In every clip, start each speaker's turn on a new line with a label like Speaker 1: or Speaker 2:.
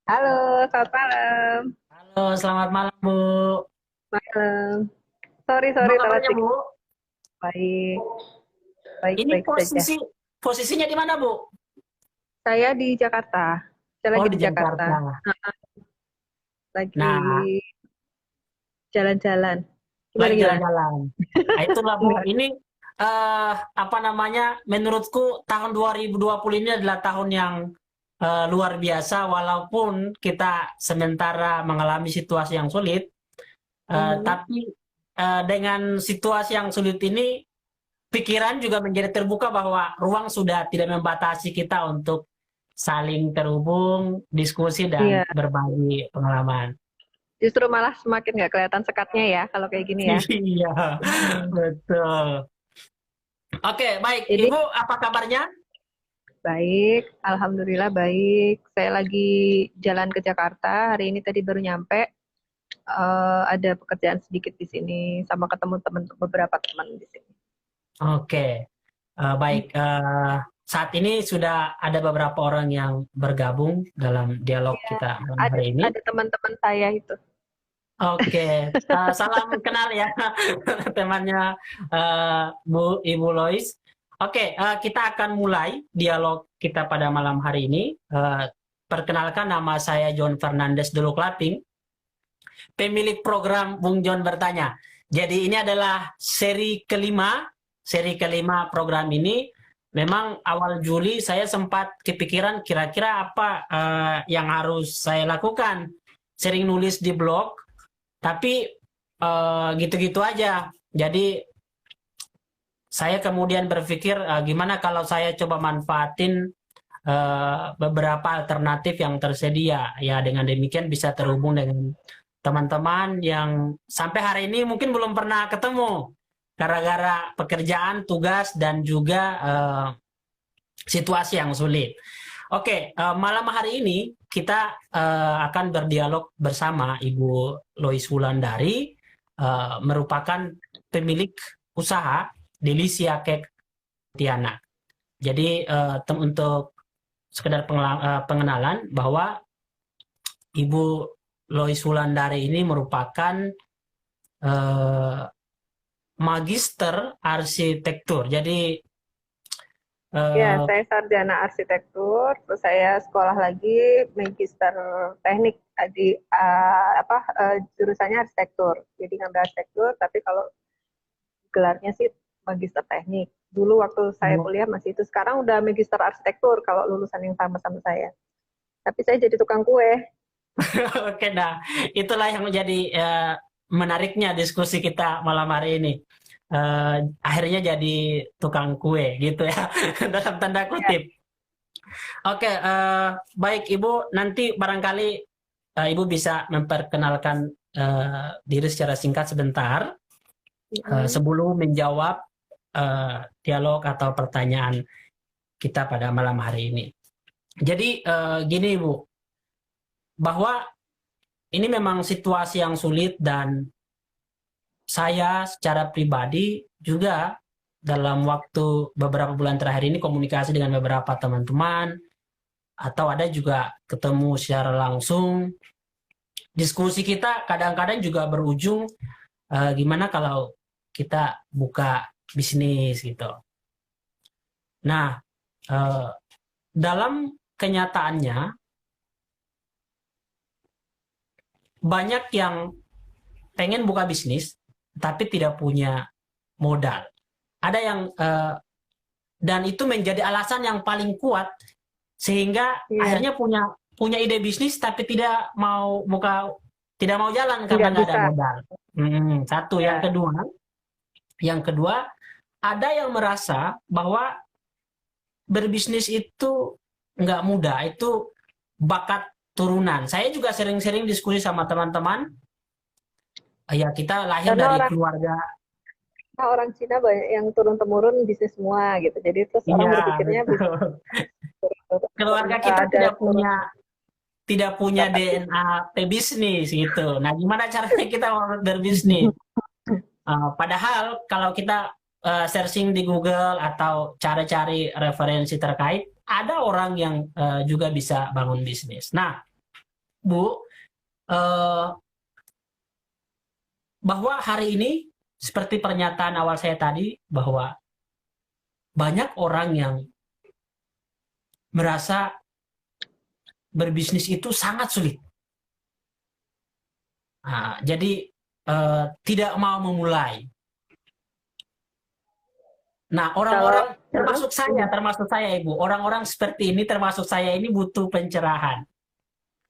Speaker 1: Halo, selamat malam.
Speaker 2: Halo, selamat malam Bu.
Speaker 1: Malam. Sorry,
Speaker 2: Gimana
Speaker 1: sorry, telat
Speaker 2: kabarnya Bu?
Speaker 1: dikit. Baik, baik,
Speaker 2: Ini
Speaker 1: baik saja.
Speaker 2: posisinya di mana Bu?
Speaker 1: Saya di Jakarta. Saya
Speaker 2: Oh
Speaker 1: lagi
Speaker 2: di
Speaker 1: di Jakarta.
Speaker 2: Jakarta.
Speaker 1: Lagi
Speaker 2: Nah,
Speaker 1: jalan-jalan. Gimana,
Speaker 2: lagi
Speaker 1: gimana?
Speaker 2: jalan-jalan. Nah, itulah Bu.
Speaker 1: Enggak.
Speaker 2: Ini apa namanya? Menurutku tahun 2020 ini adalah tahun yang luar biasa. Walaupun kita sementara mengalami situasi yang sulit,
Speaker 1: Mhm.
Speaker 2: tapi dengan situasi yang sulit ini, pikiran juga menjadi terbuka bahwa ruang sudah tidak membatasi kita untuk saling terhubung, diskusi, dan
Speaker 1: Iya,
Speaker 2: berbagi pengalaman.
Speaker 1: justru malah semakin nggak kelihatan sekatnya ya kalau kayak gini ya.
Speaker 2: Iya, betul. Oke, baik.
Speaker 1: Jadi
Speaker 2: Ibu, apa kabarnya?
Speaker 1: baik, alhamdulillah baik. Saya lagi jalan ke Jakarta. Hari ini tadi baru nyampe. Ada pekerjaan sedikit di sini sama ketemu teman beberapa teman di sini.
Speaker 2: Oke, baik. Saat ini sudah ada beberapa orang yang bergabung dalam dialog
Speaker 1: Iya,
Speaker 2: kita malam
Speaker 1: ada
Speaker 2: hari ini.
Speaker 1: ada teman-teman saya itu.
Speaker 2: Oke, salam kenal ya temannya Ibu Lois. Oke, kita akan mulai dialog kita pada malam hari ini. Perkenalkan, nama saya John Fernandez Dulu Klating, pemilik program Bung John Bertanya. Jadi ini adalah seri kelima program ini. Memang awal Juli saya sempat kepikiran kira-kira apa yang harus saya lakukan. Sering nulis di blog, tapi gitu-gitu aja. Jadi saya kemudian berpikir gimana kalau saya coba manfaatin beberapa alternatif yang tersedia. Ya dengan demikian bisa terhubung dengan teman-teman yang sampai hari ini mungkin belum pernah ketemu gara-gara pekerjaan, tugas, dan juga situasi yang sulit. Oke, malam hari ini kita akan berdialog bersama Ibu Lois Wulandari, merupakan pemilik usaha Delicia Cake Tiana. Jadi untuk sekedar pengenalan bahwa Ibu Lois Wulandari ini merupakan eh, magister arsitektur. Jadi
Speaker 1: Ya,
Speaker 2: eh,
Speaker 1: saya sarjana arsitektur, terus saya sekolah lagi magister teknik di jurusannya arsitektur. Jadi ngambil arsitektur, tapi kalau gelarnya sih magister teknik. Dulu waktu saya kuliah masih itu, sekarang udah magister arsitektur kalau lulusan yang sama-sama saya. Tapi saya jadi tukang kue.
Speaker 2: oke, nah itulah yang menjadi menariknya diskusi kita malam hari ini. Akhirnya jadi tukang kue gitu ya, dalam tanda
Speaker 1: Ya.
Speaker 2: kutip. Oke, baik Ibu, nanti barangkali Ibu bisa memperkenalkan diri secara singkat sebentar
Speaker 1: Mm-mm.
Speaker 2: sebelum menjawab dialog atau pertanyaan kita pada malam hari ini. Jadi gini Ibu, bahwa ini memang situasi yang sulit dan saya secara pribadi juga dalam waktu beberapa bulan terakhir ini komunikasi dengan beberapa teman-teman atau ada juga ketemu secara langsung. Diskusi kita kadang-kadang juga berujung gimana kalau kita buka bisnis gitu. Nah, eh, dalam kenyataannya banyak yang pengen buka bisnis tapi tidak punya modal. Ada yang dan itu menjadi alasan yang paling kuat sehingga
Speaker 1: Iya,
Speaker 2: akhirnya punya punya ide bisnis tapi tidak mau jalan karena
Speaker 1: nggak
Speaker 2: nggak ada
Speaker 1: bisa.
Speaker 2: modal. Satu,
Speaker 1: Ya,
Speaker 2: yang kedua ada yang merasa bahwa berbisnis itu nggak mudah, itu bakat turunan. Saya juga sering-sering diskusi sama teman-teman. Ya kita lahir
Speaker 1: karena
Speaker 2: dari
Speaker 1: orang
Speaker 2: keluarga.
Speaker 1: orang Cina banyak yang turun temurun bisnis semua gitu. Jadi terus orang
Speaker 2: Iya,
Speaker 1: berpikirnya bisnis
Speaker 2: betul.
Speaker 1: turun temurun
Speaker 2: Keluarga
Speaker 1: nggak
Speaker 2: kita
Speaker 1: ada turun
Speaker 2: tidak punya
Speaker 1: bakat bisnis.
Speaker 2: DNA pebisnis gitu. Nah, gimana caranya kita mau berbisnis? Padahal kalau kita searching di Google atau cari-cari referensi terkait, ada orang yang juga bisa bangun bisnis. Nah, Bu, eh, bahwa hari ini seperti pernyataan awal saya tadi bahwa banyak orang yang merasa berbisnis itu sangat sulit. Nah, jadi tidak mau memulai. Nah,
Speaker 1: Kalau
Speaker 2: orang-orang termasuk saya Ibu, orang-orang seperti ini termasuk saya ini butuh pencerahan.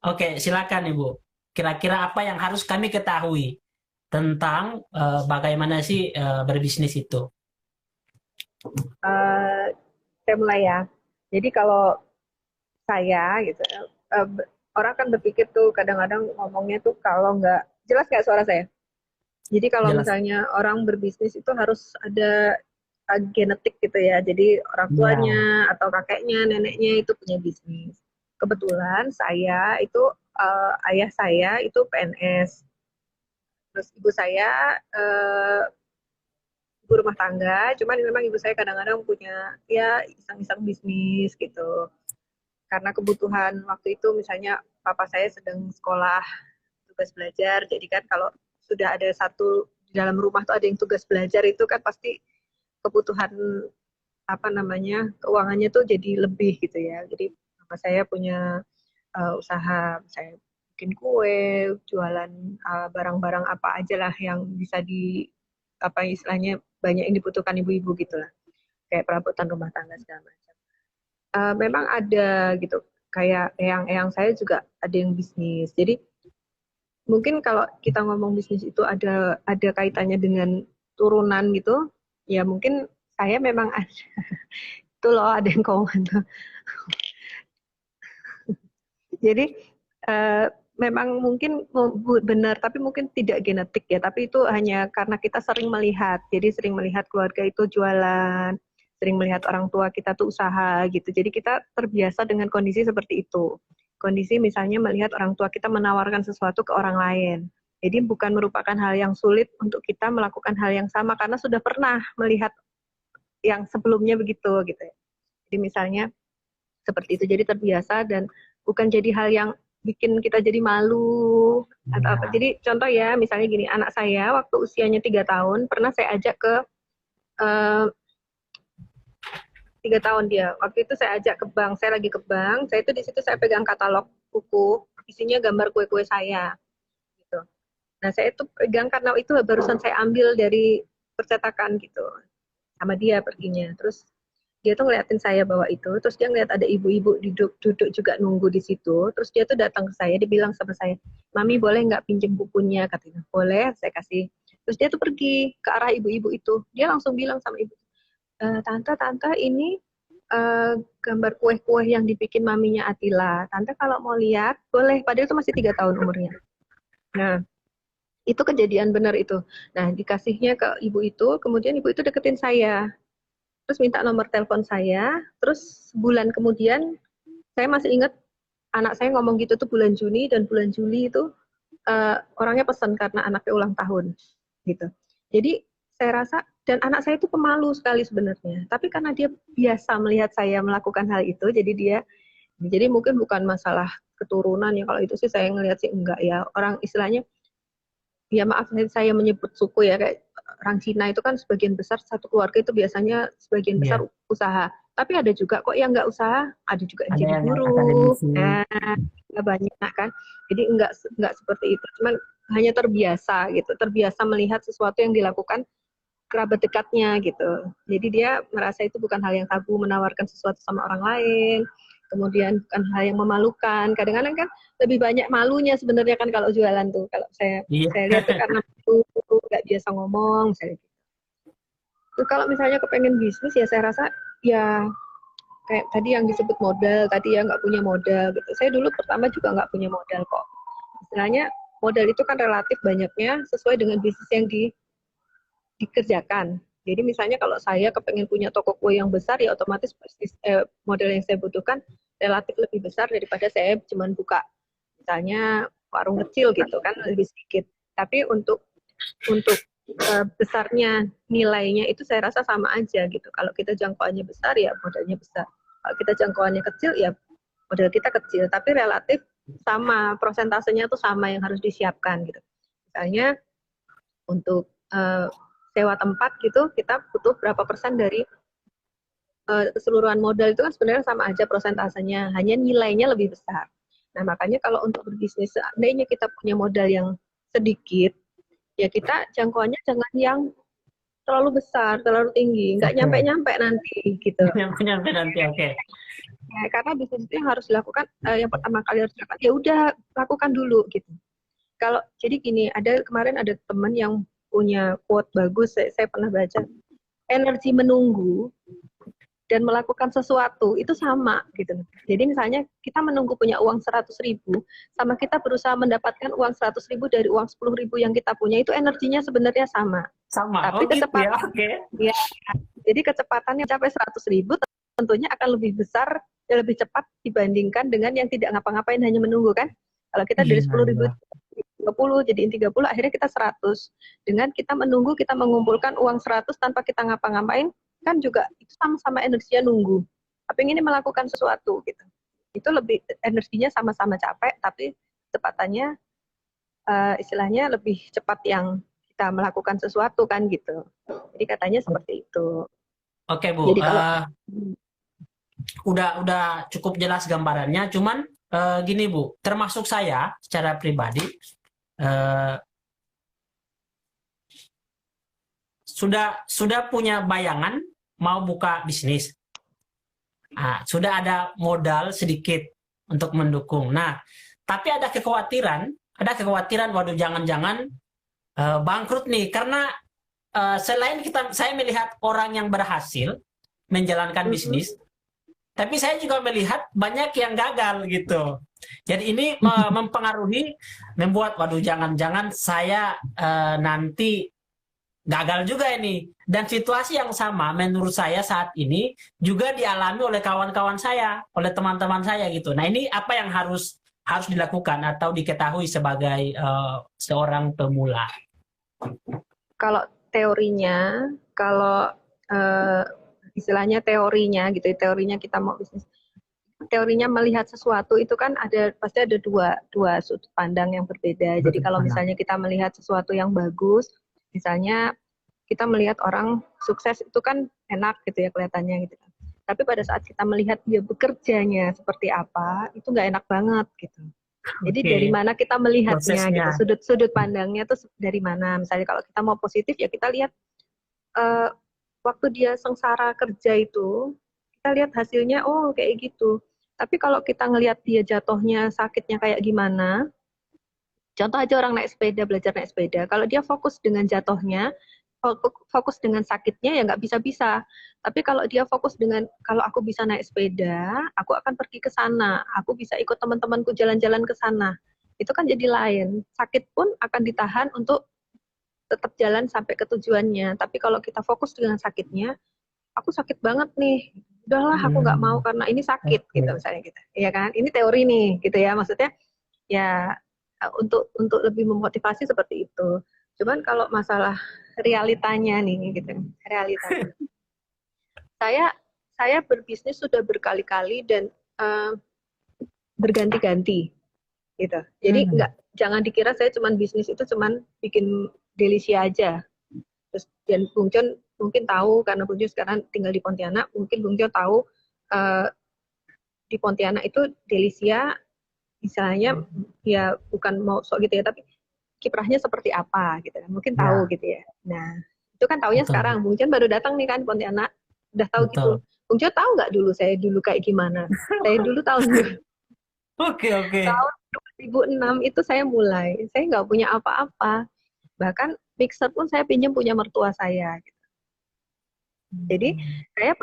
Speaker 2: Oke, silakan Ibu. Kira-kira apa yang harus kami ketahui tentang bagaimana sih berbisnis itu?
Speaker 1: uh, saya mulai ya. Jadi kalau saya gitu, uh, orang kan berpikir tuh kadang-kadang ngomongnya tuh kalau nggak jelas kayak suara saya. Jadi kalau
Speaker 2: Jelas.
Speaker 1: misalnya orang berbisnis itu harus ada genetik gitu ya. Jadi orang tuanya
Speaker 2: Ya.
Speaker 1: atau kakeknya, neneknya itu punya bisnis. Kebetulan saya itu ayah saya itu PNS. Terus ibu saya ibu rumah tangga. Cuman memang ibu saya kadang-kadang punya ya iseng-iseng bisnis gitu. Karena kebutuhan waktu itu misalnya papa saya sedang sekolah tugas belajar. Jadi kan kalau sudah ada satu di dalam rumah tuh ada yang tugas belajar itu kan pasti kebutuhan apa namanya keuangannya tuh jadi lebih gitu ya. Jadi papa saya punya usaha saya bikin kue, jualan barang-barang apa aja lah yang bisa di apa istilahnya banyak yang dibutuhkan ibu-ibu gitu lah. Kayak perabotan rumah tangga segala macam. Memang ada gitu. Kayak yang saya juga ada yang bisnis. Jadi mungkin kalau kita ngomong bisnis itu ada kaitannya dengan turunan gitu, ya mungkin saya memang ada. Itu loh ada yang komen tuh. Jadi uh, memang mungkin benar, tapi mungkin tidak genetik ya. Tapi itu hanya karena kita sering melihat. Jadi sering melihat keluarga itu jualan, sering melihat orang tua kita tuh usaha gitu. Jadi kita terbiasa dengan kondisi seperti itu. Kondisi misalnya melihat orang tua kita menawarkan sesuatu ke orang lain. Jadi bukan merupakan hal yang sulit untuk kita melakukan hal yang sama karena sudah pernah melihat yang sebelumnya begitu gitu ya. Jadi misalnya seperti itu jadi terbiasa dan bukan jadi hal yang bikin kita jadi malu atau apa.
Speaker 2: Ya.
Speaker 1: Jadi contoh ya misalnya gini anak saya waktu usianya 3 tahun pernah saya ajak ke uh, 3 tahun dia waktu itu saya ajak ke bank saya lagi ke bank saya itu di situ saya pegang katalog buku isinya gambar kue-kue saya gitu. Nah saya itu pegang karena itu barusan saya ambil dari percetakan gitu sama dia perginya terus dia tuh ngeliatin saya bawa itu, terus dia ngeliat ada ibu-ibu duduk juga nunggu di situ, terus dia tuh datang ke saya, dia bilang sama saya, Mami boleh nggak pinjem bukunya? Katanya, boleh, saya kasih. Terus dia tuh pergi ke arah ibu-ibu itu, dia langsung bilang sama ibu, Tante ini gambar kue-kue yang dibikin maminya Atila. Tante kalau mau lihat, boleh. Padahal itu masih 3 tahun umurnya. Nah, itu kejadian benar itu. Nah, dikasihnya ke ibu itu, kemudian ibu itu deketin saya terus minta nomor telepon saya, terus bulan kemudian saya masih ingat anak saya ngomong gitu tuh bulan Juni dan bulan Juli itu orangnya pesan karena anaknya ulang tahun gitu. Jadi saya rasa dan anak saya itu pemalu sekali sebenarnya, tapi karena dia biasa melihat saya melakukan hal itu, jadi mungkin bukan masalah keturunan ya kalau itu sih saya ngelihat sih enggak ya orang istilahnya ya maaf saya menyebut suku ya kayak orang Cina itu kan sebagian besar satu keluarga itu biasanya sebagian besar
Speaker 2: Iya.
Speaker 1: usaha. Tapi ada juga kok yang nggak usaha, ada juga yang
Speaker 2: Ada
Speaker 1: jadi
Speaker 2: yang
Speaker 1: guru.
Speaker 2: akademisi.
Speaker 1: Nah, banyak kan. Jadi enggak seperti itu. Cuman hanya terbiasa gitu, terbiasa melihat sesuatu yang dilakukan kerabat dekatnya gitu. Jadi dia merasa itu bukan hal yang tabu menawarkan sesuatu sama orang lain. Kemudian bukan hal yang memalukan. Kadang-kadang kan lebih banyak malunya sebenarnya kan kalau jualan tuh. Kalau
Speaker 2: Iya.
Speaker 1: saya lihat tuh karena itu nggak biasa ngomong. Tuh kalau misalnya kepengen bisnis ya saya rasa ya kayak tadi yang disebut modal tadi ya nggak punya modal gitu. Saya dulu pertama juga nggak punya modal kok. Istilahnya modal itu kan relatif banyaknya sesuai dengan bisnis yang dikerjakan. Jadi misalnya kalau saya kepengen punya toko kue yang besar ya otomatis modal yang saya butuhkan relatif lebih besar daripada saya cuma buka misalnya warung kecil gitu kan lebih sedikit. Tapi untuk besarnya nilainya itu saya rasa sama aja gitu. Kalau kita jangkauannya besar ya modalnya besar. Kalau kita jangkauannya kecil ya modal kita kecil. Tapi relatif sama prosentasenya tuh sama yang harus disiapkan gitu. Misalnya untuk sewa tempat gitu kita butuh berapa persen dari keseluruhan modal itu kan sebenarnya sama aja prosentasenya, hanya nilainya lebih besar. Nah, makanya kalau untuk berbisnis, seandainya kita punya modal yang sedikit, ya kita jangkauannya jangan yang terlalu besar, terlalu tinggi, nggak
Speaker 2: Oke.
Speaker 1: nyampe-nyampe nanti gitu.
Speaker 2: Nyampe nanti, oke.
Speaker 1: Ya, karena bisnis itu yang harus dilakukan, yang pertama kali harus dilakukan, ya udah lakukan dulu gitu. Kalau jadi gini, kemarin ada teman yang punya quote bagus, saya pernah baca, energi menunggu dan melakukan sesuatu itu sama gitu. Jadi misalnya kita menunggu punya uang 100.000 sama kita berusaha mendapatkan uang 100.000 dari uang 10.000 yang kita punya itu energinya sebenarnya sama.
Speaker 2: Sama. Oh
Speaker 1: Tapi
Speaker 2: gitu ya,
Speaker 1: kecepatan
Speaker 2: oke.
Speaker 1: ya, jadi kecepatannya mencapai 100.000 tentunya akan lebih besar dan lebih cepat dibandingkan dengan yang tidak ngapa-ngapain hanya menunggu kan. Kalau kita dari
Speaker 2: Iya,
Speaker 1: 10.000
Speaker 2: iya.
Speaker 1: 30 jadiin 30 akhirnya kita 100. Dengan kita menunggu kita mengumpulkan uang 100 tanpa kita ngapa-ngapain kan juga itu sama-sama energinya nunggu. Tapi ini melakukan sesuatu gitu. Itu lebih energinya sama-sama capek tapi kecepatannya istilahnya lebih cepat yang kita melakukan sesuatu kan gitu. Jadi katanya seperti itu.
Speaker 2: Oke, Bu.
Speaker 1: Jadi kalau
Speaker 2: Udah cukup jelas gambarannya. Cuman gini, Bu, termasuk saya secara pribadi eh, sudah punya bayangan mau buka bisnis. Sudah ada modal sedikit untuk mendukung. Nah, tapi ada kekhawatiran, waduh jangan-jangan bangkrut nih karena selain saya melihat orang yang berhasil menjalankan bisnis, tapi saya juga melihat banyak yang gagal gitu. Jadi ini mempengaruhi, membuat waduh jangan-jangan saya nanti gagal juga ini. Dan situasi yang sama menurut saya saat ini juga dialami oleh kawan-kawan saya, oleh teman-teman saya gitu. Nah, ini apa yang harus harus dilakukan atau diketahui sebagai seorang pemula?
Speaker 1: kalau teorinya, kalau uh, istilahnya teorinya gitu, teorinya kita mau bisnis, teorinya melihat sesuatu itu kan pasti ada dua sudut pandang yang berbeda. Jadi
Speaker 2: Betul,
Speaker 1: kalau
Speaker 2: pandang.
Speaker 1: misalnya kita melihat sesuatu yang bagus, misalnya kita melihat orang sukses itu kan enak gitu ya kelihatannya gitu kan. Tapi pada saat kita melihat dia bekerjanya seperti apa, itu nggak enak banget gitu. Jadi dari
Speaker 2: Oke,
Speaker 1: mana kita melihatnya gitu,
Speaker 2: prosesnya.
Speaker 1: sudut-sudut pandangnya tuh dari mana. Misalnya kalau kita mau positif ya kita lihat uh, waktu dia sengsara kerja itu, kita lihat hasilnya, oh kayak gitu. Tapi kalau kita ngelihat dia jatuhnya sakitnya kayak gimana, contoh aja orang naik sepeda, belajar naik sepeda. Kalau dia fokus dengan jatuhnya, fokus dengan sakitnya ya nggak bisa-bisa. Tapi kalau dia fokus dengan, kalau aku bisa naik sepeda, aku akan pergi ke sana, aku bisa ikut teman-temanku jalan-jalan ke sana. Itu kan jadi lain. Sakit pun akan ditahan untuk tetap jalan sampai ke tujuannya. Tapi kalau kita fokus dengan sakitnya, aku sakit banget nih, udahlah aku nggak mau
Speaker 2: Hmm,
Speaker 1: karena ini sakit gitu
Speaker 2: oke.
Speaker 1: misalnya gitu, ya kan? Ini teori nih gitu ya, maksudnya ya untuk lebih memotivasi seperti itu. Cuman kalau masalah realitanya nih gitu, realitanya. Saya saya berbisnis sudah berkali-kali dan uh, berganti-ganti gitu. Jadi
Speaker 2: Hmm,
Speaker 1: nggak jangan dikira saya cuman bisnis itu cuman bikin delisia aja. Terus dan Bung John mungkin tahu karena Bung John sekarang tinggal di Pontianak, mungkin Bung John tahu uh, di Pontianak itu Delisia misalnya ya bukan mau sok gitu ya, tapi kiprahnya seperti apa gitu kan. Mungkin tahu
Speaker 2: ya,
Speaker 1: gitu ya. Nah, itu kan taunya
Speaker 2: betul,
Speaker 1: sekarang. Bung John baru datang nih kan Pontianak, udah tahu gitu.
Speaker 2: betul.
Speaker 1: Bung John tahu nggak dulu saya dulu kayak gimana? Saya dulu tahun
Speaker 2: Oke, oke.
Speaker 1: tahun 2006 itu saya mulai. Saya nggak punya apa-apa. Bahkan mixer pun saya pinjam punya mertua saya. Jadi
Speaker 2: Hmm,
Speaker 1: saya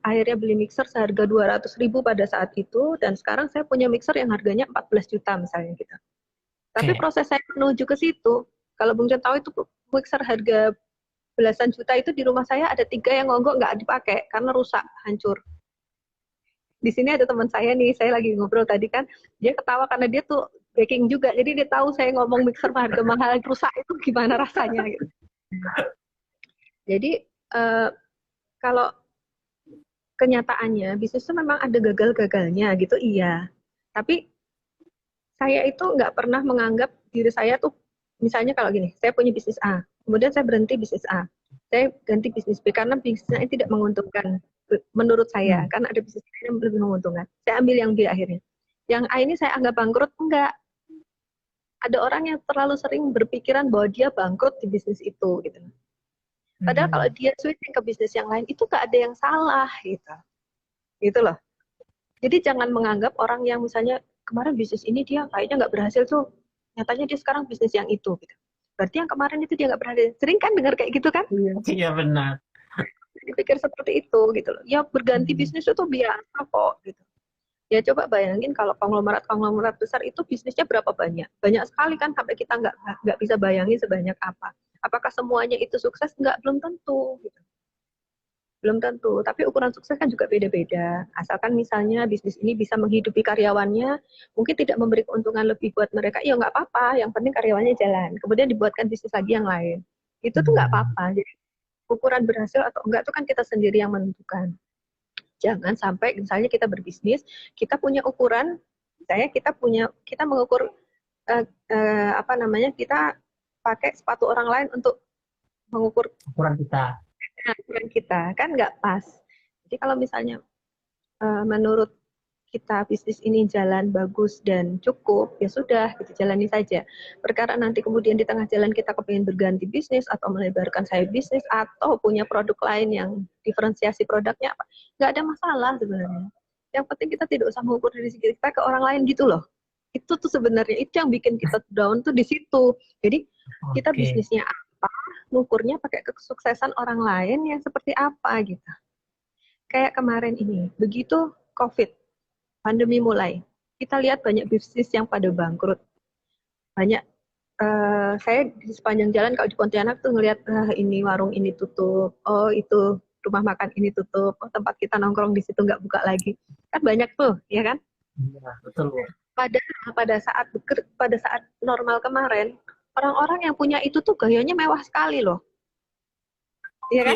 Speaker 1: akhirnya beli mixer seharga 200.000 pada saat itu dan sekarang saya punya mixer yang harganya 14 juta misalnya gitu. Tapi
Speaker 2: oke.
Speaker 1: proses saya menuju ke situ, kalau Bung Jon tahu itu mixer harga belasan juta itu di rumah saya ada 3 yang ngonggok nggak dipakai karena rusak, hancur. Di sini ada teman saya nih, saya lagi ngobrol tadi kan, dia ketawa karena dia tuh baking juga, jadi dia tahu saya ngomong mixer harga mahal rusak itu gimana rasanya gitu. Jadi eh, kalau kenyataannya bisnis itu memang ada gagal-gagalnya gitu, iya. Tapi saya itu nggak pernah menganggap diri saya tuh, misalnya kalau gini, saya punya bisnis A, kemudian saya berhenti bisnis A, saya ganti bisnis B karena bisnisnya tidak menguntungkan menurut saya, karena ada bisnis lain yang lebih menguntungkan. Saya ambil yang B akhirnya. Yang A ini saya anggap bangkrut, enggak. Ada orang yang terlalu sering berpikiran bahwa dia bangkrut di bisnis itu, gitu. Padahal kalau dia switching ke bisnis yang lain, itu nggak ada yang salah, gitu loh. Jadi jangan menganggap orang yang misalnya kemarin bisnis ini dia kayaknya nggak berhasil tuh, nyatanya dia sekarang bisnis yang itu, gitu. Berarti yang kemarin itu dia nggak berhasil. Sering kan dengar kayak gitu kan?
Speaker 2: Iya benar.
Speaker 1: Dipikir seperti itu, gitu loh. Ya berganti bisnis itu biasa kok, gitu. Ya coba bayangin kalau konglomerat besar itu bisnisnya berapa banyak? Banyak sekali kan, sampai kita nggak bisa bayangin sebanyak apa. Apakah semuanya itu sukses? Nggak, belum tentu. Gitu. Belum tentu. Tapi ukuran sukses kan juga beda-beda. Asalkan misalnya bisnis ini bisa menghidupi karyawannya, mungkin tidak memberi keuntungan lebih buat mereka, ya nggak apa-apa. Yang penting karyawannya jalan. Kemudian dibuatkan bisnis lagi yang lain. Itu tuh nggak apa-apa. Jadi ukuran berhasil atau enggak itu kan kita sendiri yang menentukan. Jangan sampai misalnya kita berbisnis, kita punya ukuran, misalnya kita mengukur kita pakai sepatu orang lain untuk mengukur
Speaker 2: Ukuran kita.
Speaker 1: ukuran kita, kan nggak pas. Jadi kalau misalnya menurut kita bisnis ini jalan bagus dan cukup, ya sudah, kita jalani saja. Perkara nanti kemudian di tengah jalan kita kepingin berganti bisnis atau melebarkan sayap bisnis atau punya produk lain yang diferensiasi produknya, nggak ada masalah sebenarnya. Yang penting kita tidak usah mengukur diri kita ke orang lain gitu loh. Itu tuh sebenarnya itu yang bikin kita down tuh di situ. Jadi kita bisnisnya apa, mengukurnya pakai kesuksesan orang lain yang seperti apa gitu. Kayak kemarin ini, begitu COVID pandemi mulai, kita lihat banyak bisnis yang pada bangkrut. Banyak, saya di sepanjang jalan kalau di Pontianak tuh ngelihat, ini warung ini tutup, oh itu rumah makan ini tutup, oh tempat kita nongkrong di situ nggak buka lagi. Kan banyak tuh, ya kan?
Speaker 2: Iya, betul.
Speaker 1: Pada saat normal kemarin, orang-orang yang punya itu tuh gayanya mewah sekali loh. Iya kan?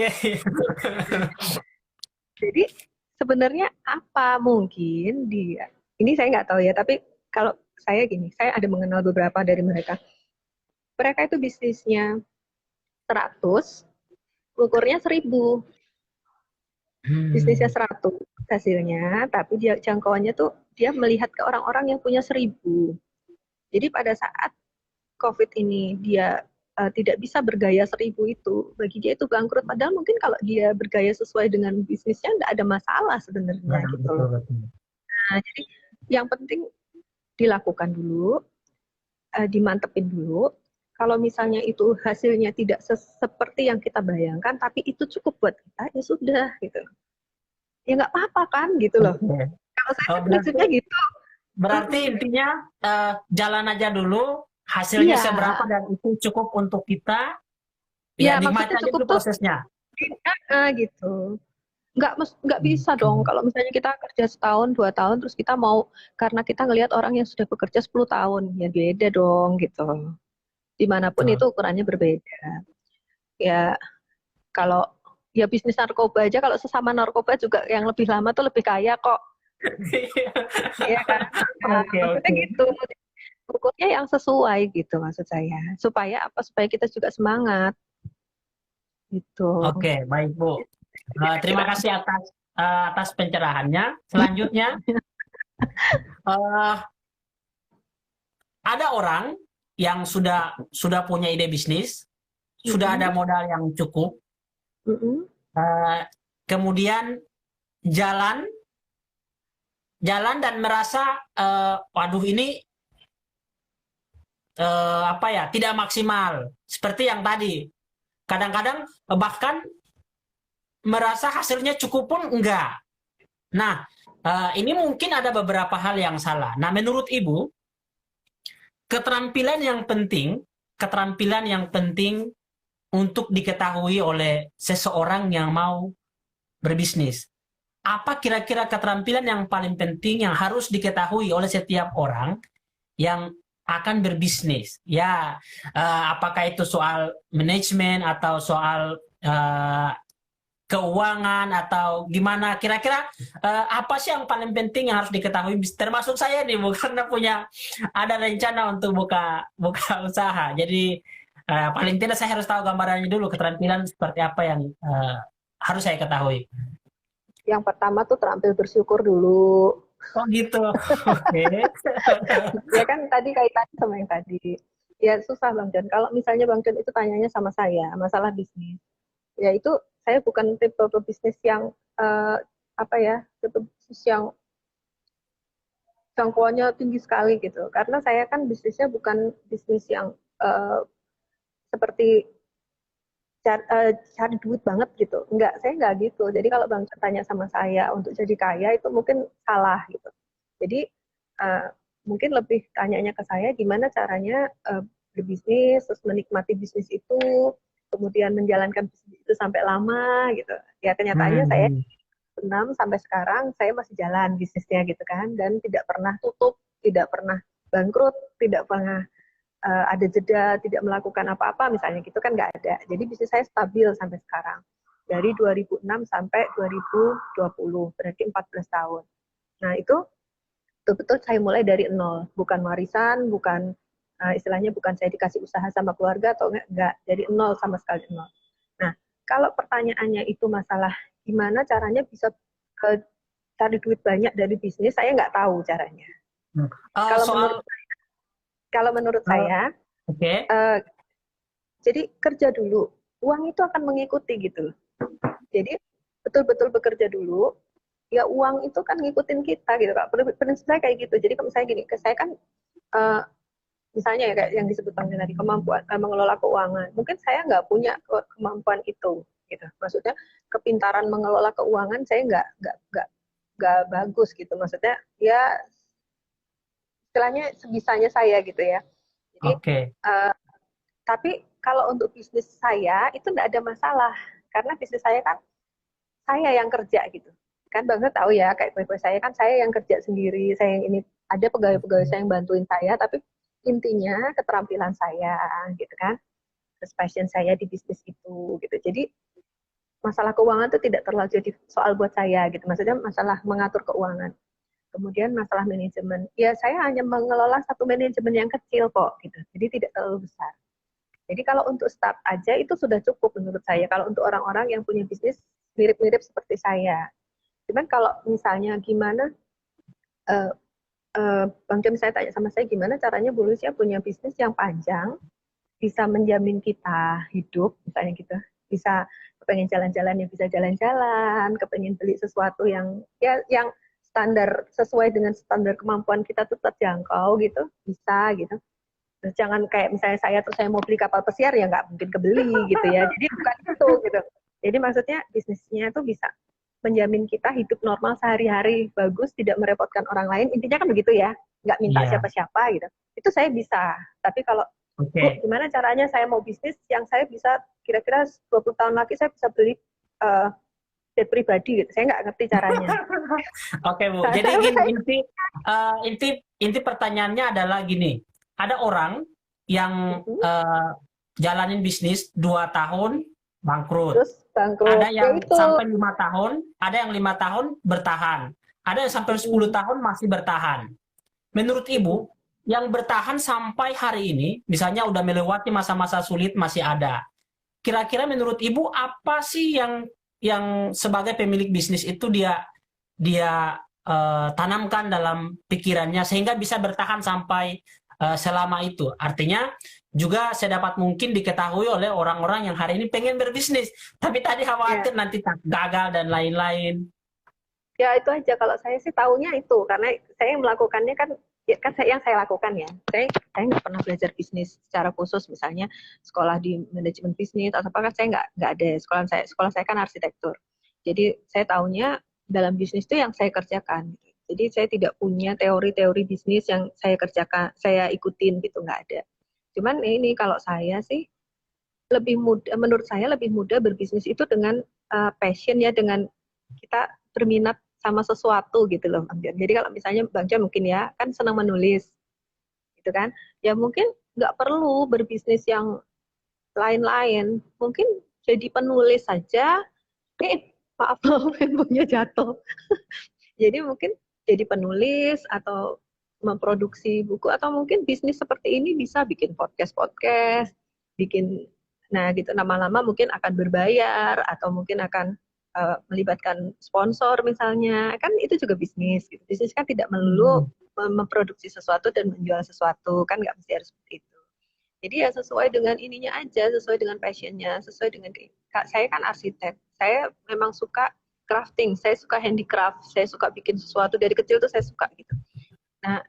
Speaker 1: Jadi sebenarnya apa mungkin dia, ini saya nggak tahu ya, tapi kalau saya gini, saya ada mengenal beberapa dari mereka. Mereka itu bisnisnya 100, ukurnya 1000. Bisnisnya 100 hasilnya, tapi dia jangkauannya tuh dia melihat ke orang-orang yang punya 1000. Jadi pada saat COVID ini dia tidak bisa bergaya 1000 itu, bagi dia itu bangkrut. Padahal mungkin kalau dia bergaya sesuai dengan bisnisnya nggak ada masalah sebenarnya gitu loh. Nah, jadi yang penting dilakukan dulu, dimantepin dulu. Kalau misalnya itu hasilnya tidak seperti yang kita bayangkan, tapi itu cukup buat kita, ya sudah gitu. Ya nggak apa-apa kan gitu loh. Kalau saya prinsipnya gitu.
Speaker 2: Berarti intinya jalan aja dulu, hasilnya seberapa dan itu cukup untuk kita. Ya nikmati aja dulu prosesnya.
Speaker 1: Gitu. Nggak bisa dong kalau misalnya kita kerja setahun 2 tahun terus kita mau, karena kita ngelihat orang yang sudah bekerja 10 tahun, ya beda dong gitu. Dimanapun itu ukurannya berbeda. Ya kalau ya bisnis narkoba aja, kalau sesama narkoba juga yang lebih lama tuh lebih kaya kok. Iya kan? Maksudnya gitu. Ukurnya yang sesuai gitu maksud saya. Supaya apa? Supaya kita juga semangat. Gitu.
Speaker 2: Oke, baik Bu. Terima kasih atas pencerahannya. Selanjutnya, ada orang yang sudah punya ide bisnis, sudah ada modal yang cukup, kemudian jalan dan merasa, waduh ini tidak maksimal. Seperti yang tadi, kadang-kadang bahkan merasa hasilnya cukup pun enggak. Nah, ini mungkin ada beberapa hal yang salah. Nah, menurut Ibu, keterampilan yang penting untuk diketahui oleh seseorang yang mau berbisnis. Apa kira-kira keterampilan yang paling penting yang harus diketahui oleh setiap orang yang akan berbisnis? Ya, apakah itu soal manajemen atau soal keuangan atau gimana? Kira-kira apa sih yang paling penting yang harus diketahui? Termasuk saya nih, karena punya ada rencana untuk buka buka usaha. Jadi paling tidak saya harus tahu gambarannya dulu, keterampilan seperti apa yang harus saya ketahui.
Speaker 1: Yang pertama tuh terampil bersyukur dulu.
Speaker 2: Oh gitu. Oke.
Speaker 1: Ya kan tadi kaitannya sama yang tadi. Ya susah Bang John. Kalau misalnya Bang John itu tanyanya sama saya masalah bisnis, ya itu saya bukan tipe pebisnis yang apa ya, tipe bisnis yang jangkauannya tinggi sekali gitu. Karena saya kan bisnisnya bukan bisnis yang seperti cari duit banget gitu. Enggak, saya enggak gitu. Jadi kalau Bang tanya sama saya untuk jadi kaya itu mungkin salah gitu. Jadi uh, mungkin lebih tanyanya ke saya gimana caranya berbisnis, terus menikmati bisnis itu, kemudian menjalankan bisnis itu sampai lama gitu. Ya kenyataannya saya
Speaker 2: Hmm.
Speaker 1: 6 sampai sekarang saya masih jalan bisnisnya gitu kan, dan tidak pernah tutup, tidak pernah bangkrut, tidak pernah ada jeda, tidak melakukan apa-apa misalnya gitu kan nggak ada. Jadi bisnis saya stabil sampai sekarang. Dari 2006 sampai 2020, berarti 14 tahun. Nah itu betul-betul saya mulai dari nol, bukan warisan, bukan istilahnya bukan saya dikasih usaha sama keluarga atau enggak, dari nol sama sekali nol. Nah kalau pertanyaannya itu masalah gimana caranya bisa cari duit banyak dari bisnis, saya nggak tahu caranya. Kalau menurut
Speaker 2: Soal
Speaker 1: kalau menurut saya
Speaker 2: oke.
Speaker 1: uh, jadi kerja dulu, uang itu akan mengikuti gitu. Jadi betul-betul bekerja dulu, ya uang itu kan ngikutin kita gitu Kak. Prinsip saya kayak gitu. Jadi kalau misalnya gini, saya kan uh, misalnya ya kayak yang disebut Bang tadi kemampuan mengelola keuangan. Mungkin saya nggak punya kemampuan itu gitu. Maksudnya kepintaran mengelola keuangan saya nggak bagus gitu. Maksudnya ya istilahnya sebisanya saya gitu ya. Jadi
Speaker 2: Oke.
Speaker 1: uh, tapi kalau untuk bisnis saya itu nggak ada masalah karena bisnis saya kan saya yang kerja gitu. Kan Bangsa tahu ya kayak kue-kue saya kan saya yang kerja sendiri, saya yang ini ada pegawai-pegawai saya yang bantuin saya, tapi intinya keterampilan saya gitu kan, terus passion saya di bisnis itu gitu. Jadi masalah keuangan itu tidak terlalu jadi soal buat saya gitu. Maksudnya masalah mengatur keuangan. Kemudian masalah manajemen, ya saya hanya mengelola satu manajemen yang kecil kok gitu. Jadi tidak terlalu besar. Jadi kalau untuk start aja itu sudah cukup menurut saya. Kalau untuk orang-orang yang punya bisnis mirip-mirip seperti saya. Cuman kalau misalnya gimana, uh, Bang Jam saya tanya sama saya gimana caranya Bu Lucia punya bisnis yang panjang, bisa menjamin kita hidup, misalnya gitu. Bisa kepengen jalan-jalan ya bisa jalan-jalan, kepengen beli sesuatu yang ya yang standar sesuai dengan standar kemampuan kita tuh terjangkau gitu, bisa gitu. Terus jangan kayak misalnya saya terus saya mau beli kapal pesiar ya nggak mungkin kebeli gitu ya. Jadi bukan itu gitu. Jadi maksudnya bisnisnya itu bisa menjamin kita hidup normal sehari-hari bagus, tidak merepotkan orang lain. Intinya kan begitu ya, nggak minta
Speaker 2: Iya.
Speaker 1: siapa-siapa gitu. Itu saya bisa. Tapi kalau Bu,
Speaker 2: Oke.
Speaker 1: gimana caranya saya mau bisnis yang saya bisa kira-kira 20 tahun lagi saya bisa beli uh, jet pribadi gitu. Saya nggak ngerti caranya.
Speaker 2: Oke Bu,
Speaker 1: Nah,
Speaker 2: jadi gini inti pertanyaannya adalah gini, ada orang yang jalanin bisnis 2 tahun bangkrut,
Speaker 1: terus bangkrut.
Speaker 2: ada
Speaker 1: Ya
Speaker 2: yang
Speaker 1: itu.
Speaker 2: sampai 5 tahun, ada yang 5 tahun bertahan, ada yang sampai 10 tahun masih bertahan. Menurut Ibu, yang bertahan sampai hari ini, misalnya udah melewati masa-masa sulit masih ada. Kira-kira menurut Ibu apa sih yang sebagai pemilik bisnis itu dia dia tanamkan dalam pikirannya sehingga bisa bertahan sampai selama itu. Artinya juga sedapat mungkin diketahui oleh orang-orang yang hari ini pengen berbisnis, tapi tadi
Speaker 1: Ya.
Speaker 2: khawatir nanti gagal dan lain-lain.
Speaker 1: Ya itu aja kalau saya sih tahunya itu karena saya melakukannya kan ya kan yang saya lakukan ya. Saya nggak pernah belajar bisnis secara khusus misalnya sekolah di manajemen bisnis atau apa kan saya nggak ada sekolah saya kan arsitektur. Jadi saya tahunya dalam bisnis itu yang saya kerjakan. Jadi saya tidak punya teori-teori bisnis yang saya kerjakan, saya ikutin gitu nggak ada. Cuman ini kalau saya sih lebih mudah, menurut saya lebih mudah berbisnis itu dengan passion ya, dengan kita berminat sama sesuatu gitu loh Bang Jan. Jadi kalau misalnya Bang Jan mungkin ya kan senang menulis gitu kan, ya mungkin nggak perlu berbisnis yang lain-lain, mungkin jadi penulis saja Maaf handphonenya jatuh. Jadi mungkin jadi penulis atau memproduksi buku atau mungkin bisnis seperti ini bisa bikin podcast, bikin nah gitu lama-lama mungkin akan berbayar atau mungkin akan melibatkan sponsor misalnya. Kan itu juga bisnis gitu. Bisnis kan tidak melulu memproduksi sesuatu dan menjual sesuatu, kan nggak mesti harus seperti itu. Jadi ya sesuai dengan ininya aja, sesuai dengan passionnya, sesuai dengan saya kan arsitek, saya memang suka crafting, saya suka handicraft, saya suka bikin sesuatu dari kecil tuh saya suka gitu. Nah,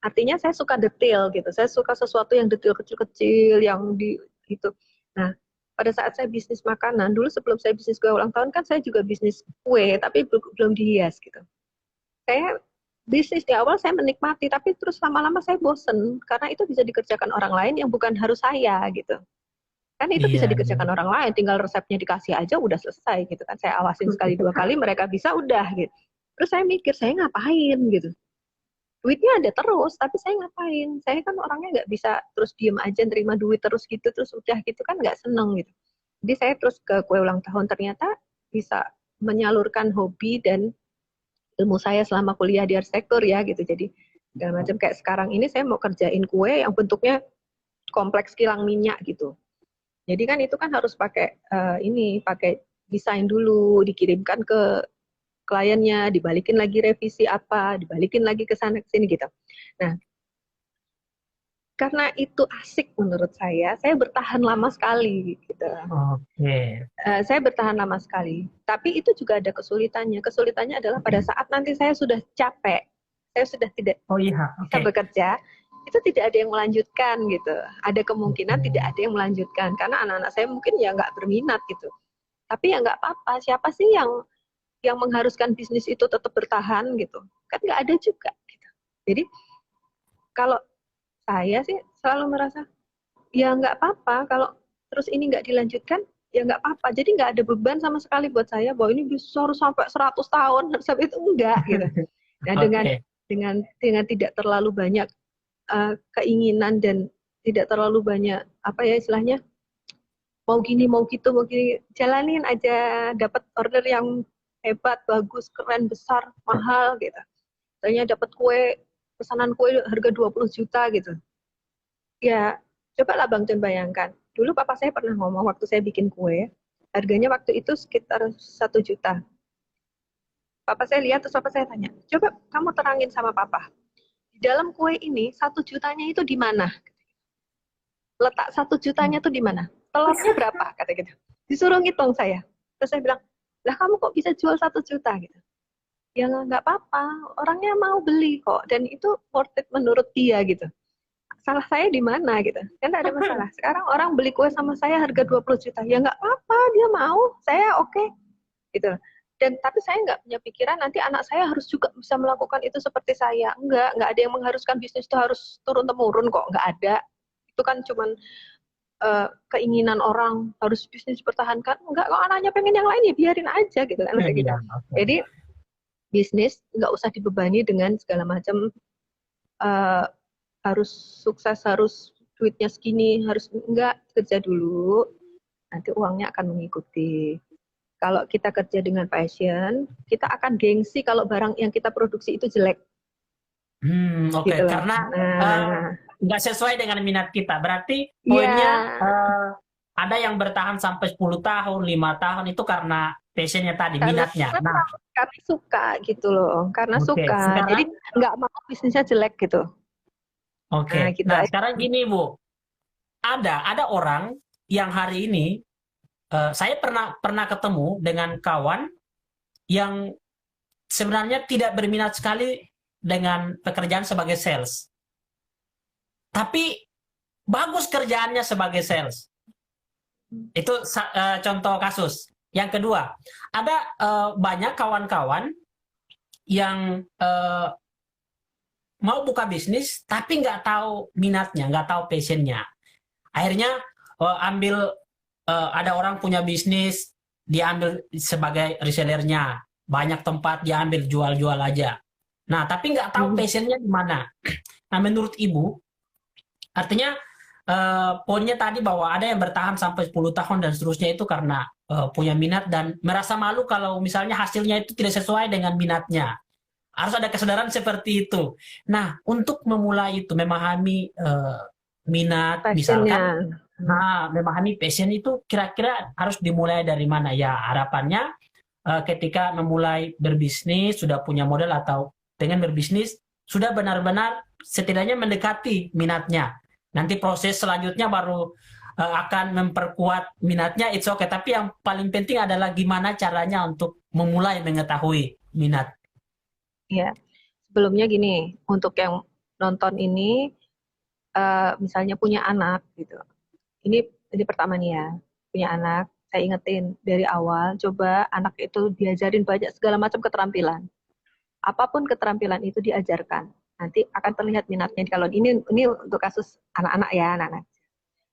Speaker 1: artinya saya suka detail gitu, saya suka sesuatu yang detail kecil-kecil yang di gitu. Nah, pada saat saya bisnis makanan, dulu sebelum saya bisnis kue ulang tahun kan saya juga bisnis kue, tapi belum dihias gitu. Saya bisnis di awal saya menikmati, tapi terus lama-lama saya bosen karena itu bisa dikerjakan orang lain yang bukan harus saya gitu. Kan itu bisa dikerjakan orang lain, tinggal resepnya dikasih aja udah selesai gitu kan. Saya awasin sekali dua kali mereka bisa udah gitu. Terus saya mikir saya ngapain gitu. Duitnya ada terus, tapi saya ngapain? Saya kan orangnya nggak bisa terus diem aja nerima duit terus gitu, terus udah gitu kan nggak seneng gitu. Jadi saya terus ke kue ulang tahun, ternyata bisa menyalurkan hobi dan ilmu saya selama kuliah di arsitektur ya gitu. Jadi segala macam kayak sekarang ini saya mau kerjain kue yang bentuknya kompleks kilang minyak gitu. Jadi kan itu kan harus pakai pakai desain dulu, dikirimkan ke kliennya, dibalikin lagi revisi apa, dibalikin lagi ke sana ke sini gitu. Nah, karena itu asik menurut saya bertahan lama sekali gitu. Saya bertahan lama sekali. Tapi itu juga ada kesulitannya. Kesulitannya adalah pada saat nanti saya sudah capek, saya sudah tidak bisa bekerja, itu tidak ada yang melanjutkan gitu. Ada kemungkinan tidak ada yang melanjutkan karena anak-anak saya mungkin ya nggak berminat gitu. Tapi ya nggak apa-apa. Siapa sih yang mengharuskan bisnis itu tetap bertahan gitu? Kan nggak ada juga. Gitu. Jadi kalau saya sih selalu merasa ya nggak apa-apa kalau terus ini nggak dilanjutkan ya nggak apa-apa. Jadi nggak ada beban sama sekali buat saya bahwa ini bisa harus sampai 100 tahun sampai itu enggak gitu. Nah dengan tidak terlalu banyak keinginan dan tidak terlalu banyak apa ya istilahnya mau gini mau gitu mau gini jalanin aja, dapat order yang hebat bagus keren besar mahal gitu. Misalnya dapat pesanan kue harga 20 juta gitu. Ya, coba lah Bang John bayangkan. Dulu papa saya pernah ngomong waktu saya bikin kue, harganya waktu itu sekitar 1 juta. Papa saya lihat, terus papa saya tanya, coba kamu terangin sama papa, di dalam kue ini 1 jutanya itu di mana? Letak 1 jutanya itu di mana? Telurnya berapa? Kata gitu. Disuruh ngitung saya. Terus saya bilang, lah kamu kok bisa jual 1 juta gitu? Ya nggak apa-apa, orangnya mau beli kok, dan itu worth it menurut dia gitu. Salah saya di mana gitu, kan ada masalah. Sekarang orang beli kue sama saya harga 20 juta, ya nggak apa-apa, dia mau, saya oke, gitu. Dan tapi saya nggak punya pikiran nanti anak saya harus juga bisa melakukan itu seperti saya. Nggak ada yang mengharuskan bisnis itu harus turun-temurun kok, nggak ada. Itu kan cuman keinginan orang harus bisnis dipertahankan. Enggak, kalau anaknya pengen yang lain ya biarin aja gitu kan. Gitu. Jadi bisnis nggak usah dibebani dengan segala macam harus sukses, harus duitnya segini, harus enggak, kerja dulu, nanti uangnya akan mengikuti. Kalau kita kerja dengan passion, kita akan gengsi kalau barang yang kita produksi itu jelek.
Speaker 2: Gitu karena nggak sesuai dengan minat kita. Berarti poinnya ada yang bertahan sampai 10 tahun, 5 tahun itu karena passionnya tadi, minatnya.
Speaker 1: Nah, kami suka gitu loh, karena suka. Sekarang, jadi nggak mau bisnisnya jelek gitu.
Speaker 2: Gitu sekarang gini Bu, ada orang yang hari ini saya pernah ketemu dengan kawan yang sebenarnya tidak berminat sekali dengan pekerjaan sebagai sales, tapi bagus kerjaannya sebagai sales. Itu contoh kasus. Yang kedua, ada banyak kawan-kawan yang mau buka bisnis tapi nggak tahu minatnya, nggak tahu passionnya. Akhirnya ada orang punya bisnis, dia ambil sebagai resellernya, banyak tempat dia ambil jual-jual aja. Nah tapi nggak tahu passionnya di mana. Nah menurut Ibu, artinya poinnya tadi bahwa ada yang bertahan sampai 10 tahun dan seterusnya itu karena punya minat dan merasa malu kalau misalnya hasilnya itu tidak sesuai dengan minatnya. Harus ada kesadaran seperti itu. Nah, untuk memulai itu memahami minat
Speaker 1: Passionnya.
Speaker 2: misalkan, nah memahami passion itu kira-kira harus dimulai dari mana ya? Harapannya ketika memulai berbisnis sudah punya modal atau dengan berbisnis sudah benar-benar setidaknya mendekati minatnya. Nanti proses selanjutnya baru akan memperkuat minatnya, it's okay. Tapi yang paling penting adalah gimana caranya untuk memulai mengetahui minat.
Speaker 1: Ya, sebelumnya gini, untuk yang nonton ini, misalnya punya anak gitu. Ini pertama nih ya, punya anak, saya ingetin dari awal, coba anak itu diajarin banyak segala macam keterampilan. Apapun keterampilan itu diajarkan. Nanti akan terlihat minatnya. Kalau ini untuk kasus anak-anak ya, anak-anak.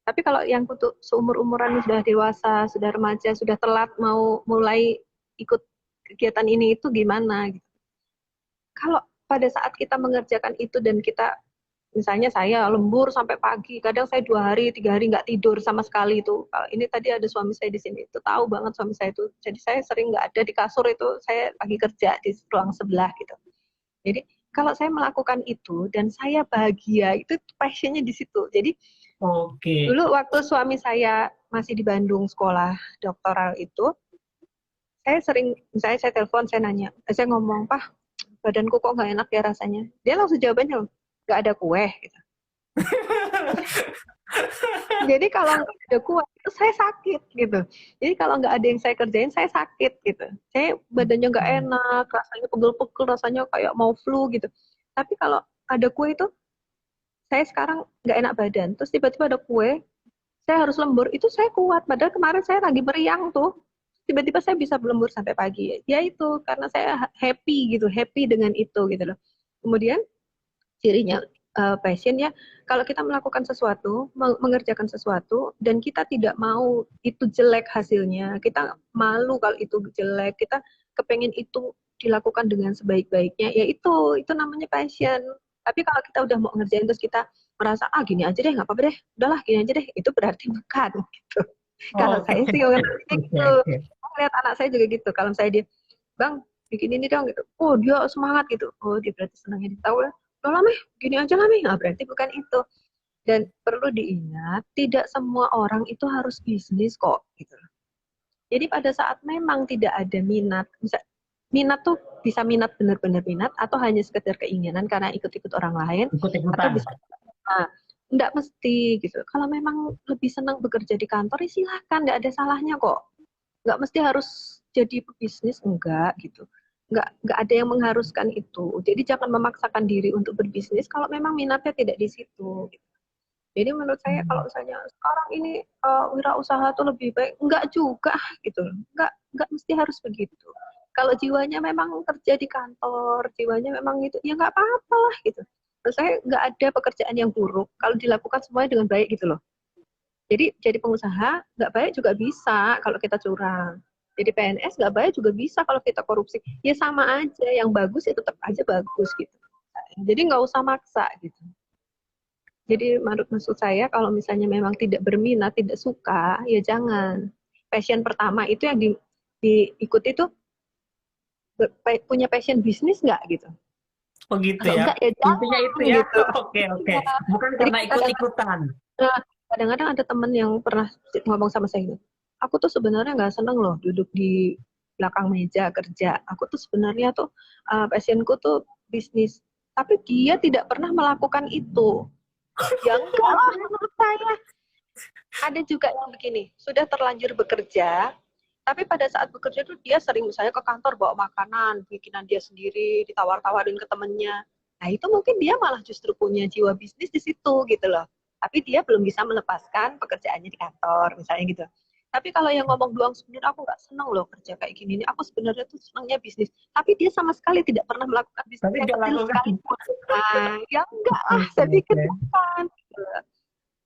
Speaker 1: Tapi kalau yang untuk seumur-umuran sudah dewasa, sudah remaja, sudah telat mau mulai ikut kegiatan ini itu gimana gitu. Kalau pada saat kita mengerjakan itu dan kita, misalnya saya lembur sampai pagi, kadang saya 2 hari, 3 hari nggak tidur sama sekali itu. Ini tadi ada suami saya di sini, itu tahu banget suami saya itu. Jadi saya sering nggak ada di kasur itu, saya lagi kerja di ruang sebelah gitu. Jadi kalau saya melakukan itu dan saya bahagia, itu passionnya di situ. Jadi
Speaker 2: Oke.
Speaker 1: dulu waktu suami saya masih di Bandung sekolah doktoral itu, saya sering, misalnya saya telepon, saya nanya, saya ngomong, Pak, badanku kok nggak enak ya rasanya. Dia langsung jawabannya, nggak ada kue. Gitu. Jadi kalau nggak ada kue, itu saya sakit gitu. Jadi kalau nggak ada yang saya kerjain, saya sakit gitu. Saya badannya nggak enak, rasanya pegel-pegel, rasanya kayak mau flu gitu. Tapi kalau ada kue itu, saya sekarang nggak enak badan. Terus tiba-tiba ada kue, saya harus lembur, itu saya kuat. Padahal kemarin saya lagi meriang tuh. Tiba-tiba saya bisa berlembur sampai pagi. Ya itu, karena saya happy gitu, happy dengan itu gitu loh. Kemudian cirinya passion ya, kalau kita melakukan sesuatu, mengerjakan sesuatu, dan kita tidak mau itu jelek hasilnya, kita malu kalau itu jelek, kita kepengen itu dilakukan dengan sebaik-baiknya, ya itu namanya passion. Tapi kalau kita udah mau ngerjain terus kita merasa gini aja deh, nggak apa-apa deh, udahlah gini aja deh, itu berarti bukan gitu. Kalau
Speaker 2: Oke.
Speaker 1: saya sih ngerti
Speaker 2: Oke,
Speaker 1: gitu.
Speaker 2: oke.
Speaker 1: Lihat anak saya juga gitu. Kalau saya dia, Bang, bikin ini dong gitu. Oh, dia semangat gitu. Oh, dia berarti senangnya ditahu lah. Udah lah, Meh, gini aja lah, Meh. Nah, berarti bukan itu. Dan perlu diingat, tidak semua orang itu harus bisnis kok gitu. Jadi pada saat memang tidak ada minat, bisa minat tuh bisa minat benar-benar minat atau hanya sekedar keinginan karena ikut-ikut orang lain atau
Speaker 2: Ikut-ikutan.
Speaker 1: bisa nah, enggak mesti gitu. Kalau memang lebih senang bekerja di kantor, ya silahkan, enggak ada salahnya kok. Enggak mesti harus jadi pebisnis, enggak gitu. Enggak ada yang mengharuskan itu. Jadi jangan memaksakan diri untuk berbisnis kalau memang minatnya tidak di situ. Gitu. Jadi menurut saya kalau misalnya sekarang ini wirausaha tuh lebih baik, enggak juga gitu. Enggak mesti harus begitu. Kalau jiwanya memang kerja di kantor, jiwanya memang itu, ya enggak apa-apa lah gitu. Menurut saya enggak ada pekerjaan yang buruk kalau dilakukan semuanya dengan baik gitu loh. Jadi pengusaha nggak baik juga bisa kalau kita curang. Jadi PNS nggak baik juga bisa kalau kita korupsi. Ya sama aja, yang bagus ya tetap aja bagus gitu. Jadi nggak usah maksa gitu. Jadi menurut maksud saya kalau misalnya memang tidak berminat, tidak suka, ya jangan. Passion pertama itu yang diikuti tuh punya passion bisnis nggak gitu.
Speaker 2: Oh gitu
Speaker 1: Kalau
Speaker 2: ya.
Speaker 1: enggak ya
Speaker 2: Intinya
Speaker 1: jangan
Speaker 2: itu ya.
Speaker 1: gitu.
Speaker 2: Oke, oke.
Speaker 1: Ya.
Speaker 2: Bukan
Speaker 1: Jadi
Speaker 2: karena ikut-ikutan.
Speaker 1: kadang-kadang ada temen yang pernah ngomong sama saya gitu, aku tuh sebenarnya nggak seneng loh duduk di belakang meja kerja. Aku tuh sebenarnya tuh passionku tuh bisnis. Tapi dia tidak pernah melakukan itu. Ya enggak lah menurut saya. Ada juga yang begini, sudah terlanjur bekerja, tapi pada saat bekerja tuh dia sering misalnya ke kantor bawa makanan, bikinan dia sendiri, ditawar-tawarin ke temennya. Nah itu mungkin dia malah justru punya jiwa bisnis di situ gitu loh. Tapi dia belum bisa melepaskan pekerjaannya di kantor, misalnya gitu. Tapi kalau yang ngomong doang, sebenarnya aku nggak seneng loh kerja kayak gini. Aku sebenarnya tuh senangnya bisnis. Tapi dia sama sekali tidak pernah melakukan bisnis
Speaker 2: Tapi
Speaker 1: yang
Speaker 2: nggak
Speaker 1: kecil
Speaker 2: lakukan.
Speaker 1: sekalipun. Nah, ya enggak lah,
Speaker 2: Oke,
Speaker 1: saya pikir
Speaker 2: oke.
Speaker 1: bukan. Gitu.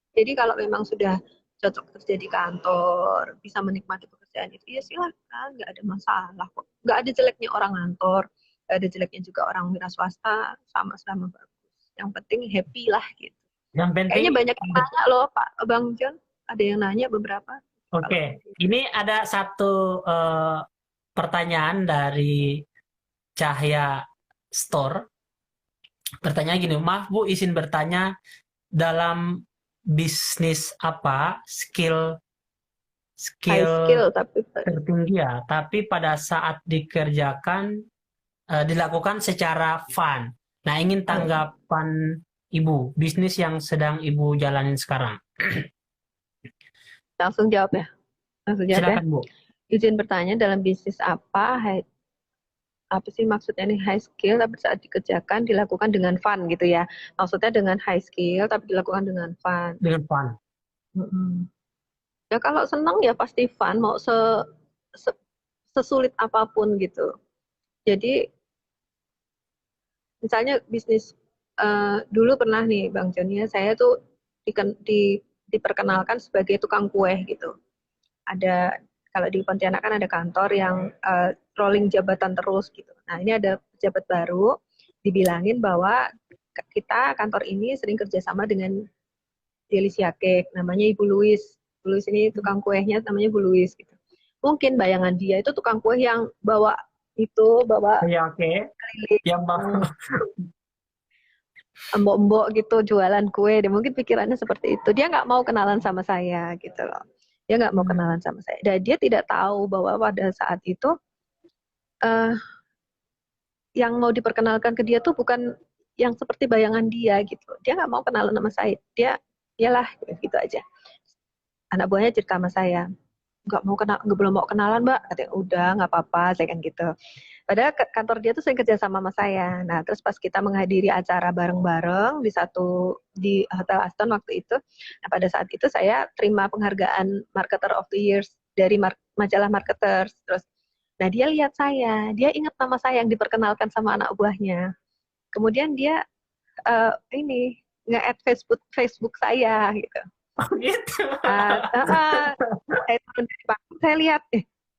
Speaker 1: Jadi kalau memang sudah cocok kerja di kantor, bisa menikmati pekerjaan itu, ya silahkan, nggak ada masalah kok. Nggak ada jeleknya orang kantor, nggak ada jeleknya juga orang wira swasta, sama-sama bagus. Yang penting happy lah gitu.
Speaker 2: Yang penting,
Speaker 1: Kayaknya banyak yang nanya loh Pak Bang John. Ada yang nanya beberapa. Kalau
Speaker 2: oke. Ini ada satu pertanyaan dari Cahya Store. Pertanyaan gini, maaf Bu, izin bertanya, dalam bisnis apa skill
Speaker 1: high
Speaker 2: skill
Speaker 1: skill tapi
Speaker 2: tertinggi ya, tapi pada saat dikerjakan dilakukan secara fun. Nah, ingin tanggapan Ibu, bisnis yang sedang Ibu jalanin sekarang.
Speaker 1: langsung jawab ya. Langsung jawab ya.
Speaker 2: Silakan Bu.
Speaker 1: Izin bertanya dalam bisnis apa, apa sih maksudnya nih high skill tapi saat dikerjakan dilakukan dengan fun gitu ya. Maksudnya dengan high skill tapi dilakukan dengan fun.
Speaker 2: Dengan fun.
Speaker 1: Mm-mm. Ya kalau senang ya pasti fun, mau se- sesulit apapun gitu. Jadi misalnya bisnis dulu pernah nih Bang Joni, saya tuh diperkenalkan sebagai tukang kue gitu. Ada kalau di Pontianak kan ada kantor yang rolling jabatan terus gitu. Nah ini ada pejabat baru, dibilangin bahwa kita kantor ini sering kerjasama dengan Delicia Cake, namanya Ibu Louis. Ibu Louis ini tukang kuenya namanya Bu Louis gitu. Mungkin bayangan dia itu tukang kue yang bawa
Speaker 2: Ya, oke. Yang
Speaker 1: keliling embok-embok gitu jualan kue. Dia mungkin pikirannya seperti itu. Dia nggak mau kenalan sama saya gitu loh. Dia nggak mau kenalan sama saya. Dan dia tidak tahu bahwa pada saat itu eh, yang mau diperkenalkan ke dia tuh bukan yang seperti bayangan dia gitu. Dia nggak mau kenalan sama saya. Dia, iyalah gitu aja. Anak buahnya cerita sama saya, nggak belum mau kenalan Mbak. Katanya udah nggak apa-apa, saya kan gitu. Padahal kantor dia tuh sering kerja sama saya. Nah, terus pas kita menghadiri acara bareng-bareng di Hotel Aston waktu itu, nah pada saat itu saya terima penghargaan Marketer of the Years dari majalah Marketers. Terus, nah dia lihat saya, dia ingat nama saya yang diperkenalkan sama anak buahnya. Kemudian dia ini nge-add Facebook saya gitu.
Speaker 2: Oh, gitu.
Speaker 1: Saya turun dari panggung, saya lihat,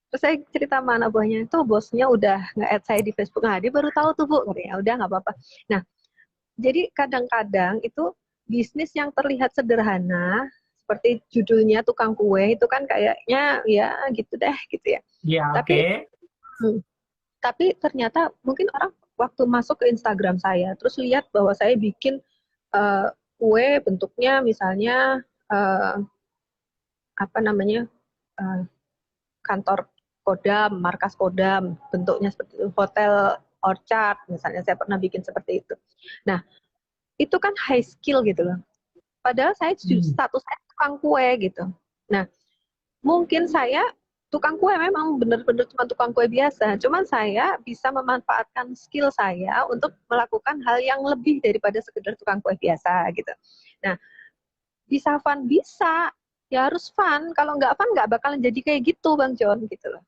Speaker 1: terus saya cerita sama anak buahnya, itu bosnya udah nge-add saya di Facebook. Nah, dia baru tahu tuh Bu, katanya, udah nggak apa-apa. Nah, jadi kadang-kadang itu bisnis yang terlihat sederhana, seperti judulnya tukang kue, itu kan kayaknya ya gitu deh, gitu ya.
Speaker 2: Ya, oke.
Speaker 1: Tapi, tapi ternyata mungkin orang waktu masuk ke Instagram saya, terus lihat bahwa saya bikin uh, kue bentuknya misalnya uh, apa namanya uh, kantor Kodam, markas Kodam, bentuknya seperti itu, hotel Orchard, misalnya saya pernah bikin seperti itu. Nah, itu kan high skill gitu loh. Padahal saya status saya tukang kue gitu. Nah, mungkin saya tukang kue memang benar-benar cuma tukang kue biasa. Cuman saya bisa memanfaatkan skill saya untuk melakukan hal yang lebih daripada sekedar tukang kue biasa gitu. Nah, bisa fun bisa, ya harus fun. Kalau nggak fun nggak bakalan jadi kayak gitu Bang John gitu loh.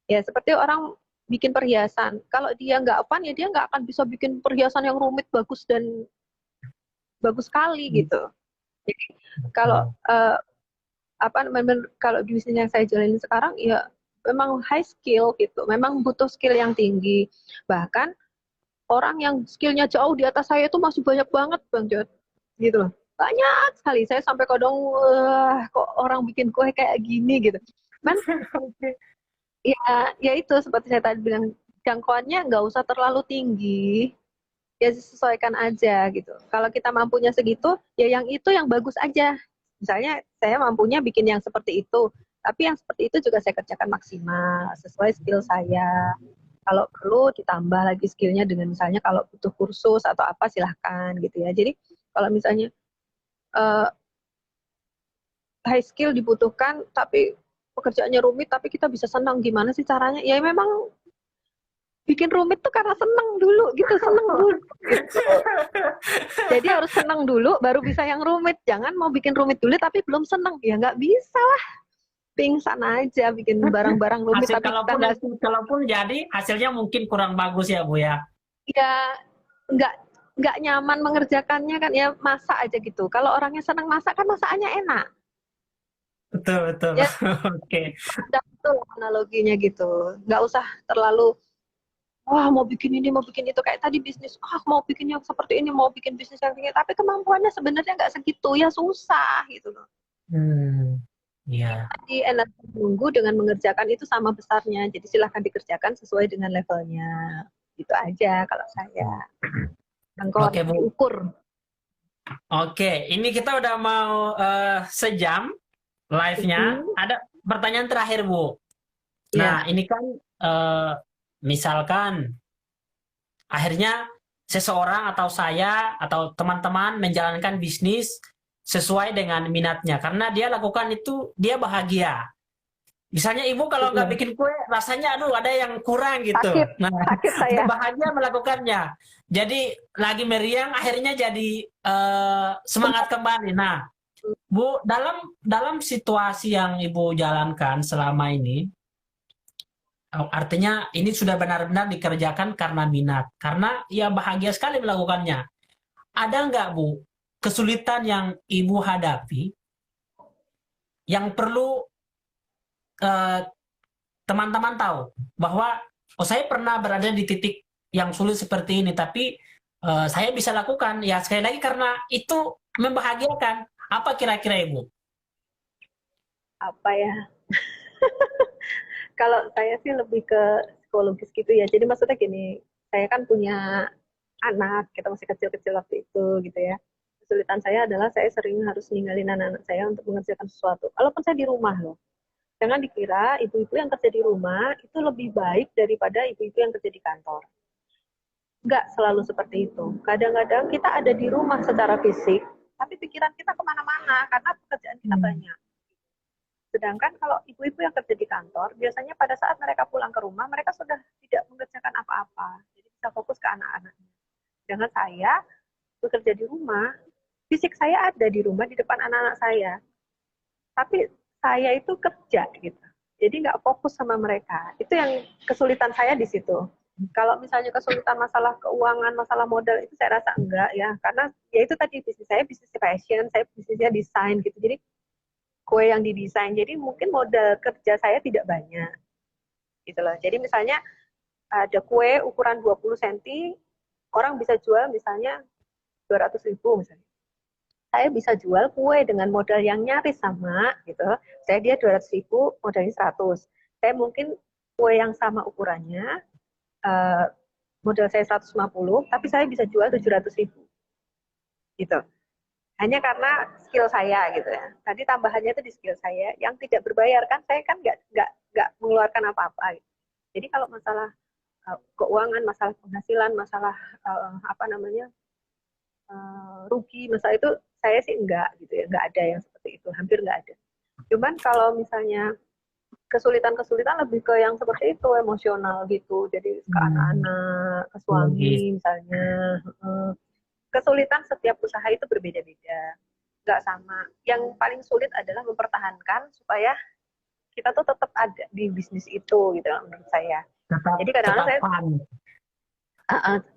Speaker 1: Ya seperti orang bikin perhiasan. Kalau dia nggak fun ya dia nggak akan bisa bikin perhiasan yang rumit, bagus dan bagus sekali gitu. Jadi kalau kalau di bisnis yang saya jalani sekarang ya memang high skill gitu. Memang butuh skill yang tinggi. Bahkan orang yang skillnya jauh di atas saya itu masih banyak banget Bang John. Gitu loh. Banyak sekali. Saya sampai kadang kok orang bikin kue kayak gini gitu. Man, ya itu seperti saya tadi bilang, jangkauannya nggak usah terlalu tinggi, ya sesuaikan aja gitu. Kalau kita mampunya segitu, ya yang itu yang bagus aja. Misalnya saya mampunya bikin yang seperti itu, tapi yang seperti itu juga saya kerjakan maksimal sesuai skill saya. Kalau perlu ditambah lagi skillnya dengan misalnya kalau butuh kursus atau apa silahkan gitu ya. Jadi kalau misalnya uh, high skill dibutuhkan tapi pekerjaannya rumit tapi kita bisa senang, gimana sih caranya? Ya memang bikin rumit tuh karena senang dulu gitu, senang dulu gitu. Jadi harus senang dulu baru bisa yang rumit. Jangan mau bikin rumit dulu tapi belum senang, ya nggak bisa lah. Pingsan aja bikin barang-barang rumit
Speaker 2: Hasil
Speaker 1: tapi kita nggak,
Speaker 2: kalaupun jadi hasilnya mungkin kurang bagus ya Bu ya.
Speaker 1: ya nggak nggak nyaman mengerjakannya kan, ya masak aja gitu. Kalau orangnya senang masak kan masakannya enak.
Speaker 2: Betul betul.
Speaker 1: Ya
Speaker 2: Oke.
Speaker 1: udah betul analoginya gitu. Nggak usah terlalu wah mau bikin ini, mau bikin itu, kayak tadi bisnis, mau bikin yang seperti ini, mau bikin bisnis yang tinggi, tapi kemampuannya sebenarnya nggak segitu, ya susah gitu loh.
Speaker 2: Hmm, iya.
Speaker 1: Jadi energi menunggu dengan mengerjakan itu sama besarnya, jadi silahkan dikerjakan sesuai dengan levelnya, gitu aja kalau saya. Angkor
Speaker 2: Oke, Bu.
Speaker 1: diukur.
Speaker 2: Oke, ini kita udah mau sejam live-nya.
Speaker 1: Mm-mm.
Speaker 2: Ada pertanyaan terakhir, Bu.
Speaker 1: Ya,
Speaker 2: Nah, ini kan eh, misalkan akhirnya seseorang atau saya atau teman-teman menjalankan bisnis sesuai dengan minatnya karena dia lakukan itu dia bahagia. Misalnya ibu kalau nggak
Speaker 1: iya.
Speaker 2: bikin kue rasanya aduh ada yang kurang gitu.
Speaker 1: Sakit,
Speaker 2: Nah,
Speaker 1: sakit
Speaker 2: dia
Speaker 1: saya.
Speaker 2: bahagia melakukannya. Jadi lagi meriang akhirnya jadi semangat kembali. Nah, Bu, dalam dalam situasi yang ibu jalankan selama ini, artinya ini sudah benar-benar dikerjakan karena minat, karena ya bahagia sekali melakukannya. Ada nggak, Bu, kesulitan yang ibu hadapi yang perlu eh, teman-teman tahu bahwa oh saya pernah berada di titik yang sulit seperti ini, tapi saya bisa lakukan ya sekali lagi karena itu membahagiakan. Apa kira-kira ibu?
Speaker 1: Apa ya? Kalau saya sih lebih ke psikologis gitu ya. Jadi maksudnya gini, saya kan punya anak, kita masih kecil-kecil waktu itu gitu ya. Kesulitan saya adalah saya sering harus ninggalin anak-anak saya untuk mengerjakan sesuatu. Walaupun saya di rumah loh. Jangan dikira ibu-ibu yang kerja di rumah itu lebih baik daripada ibu-ibu yang kerja di kantor. Enggak selalu seperti itu. Kadang-kadang kita ada di rumah secara fisik, tapi pikiran kita kemana-mana karena pekerjaan kita
Speaker 2: Hmm.
Speaker 1: banyak. Sedangkan kalau ibu-ibu yang kerja di kantor, biasanya pada saat mereka pulang ke rumah, mereka sudah tidak mengerjakan apa-apa. Jadi bisa fokus ke anak-anaknya. Dengan saya bekerja di rumah, fisik saya ada di rumah di depan anak-anak saya. Tapi saya itu kerja gitu. Jadi nggak fokus sama mereka. Itu yang kesulitan saya di situ. Kalau misalnya kesulitan masalah keuangan, masalah modal itu saya rasa enggak ya, karena ya itu tadi bisnis saya bisnis fashion, saya bisnisnya desain gitu. Jadi kue yang didesain. Jadi mungkin modal kerja saya tidak banyak gitu loh. Jadi misalnya ada kue ukuran 20 cm, orang bisa jual misalnya 200.000 misalnya. Saya bisa jual kue dengan modal yang nyaris sama gitu. Saya dia 200.000, modalnya 100. Saya mungkin kue yang sama ukurannya, eh, modal saya 150, tapi saya bisa jual 700.000 gitu. Hanya karena skill saya gitu ya. Tadi tambahannya itu di skill saya yang tidak berbayar kan, saya kan nggak mengeluarkan apa-apa. Gitu. Jadi kalau masalah keuangan, masalah penghasilan, masalah apa namanya rugi, masalah itu saya sih enggak gitu ya, enggak ada yang seperti itu, hampir enggak ada. Cuman kalau misalnya kesulitan-kesulitan lebih ke yang seperti itu emosional gitu, jadi ke
Speaker 2: Hmm,
Speaker 1: anak-anak, ke
Speaker 2: logis.
Speaker 1: suami misalnya. Kesulitan setiap usaha itu berbeda-beda, nggak sama. Yang paling sulit adalah mempertahankan supaya kita tuh tetap ada di bisnis itu gitu menurut saya.
Speaker 2: Tetap
Speaker 1: Jadi kadang-kadang
Speaker 2: tetap
Speaker 1: saya
Speaker 2: fun.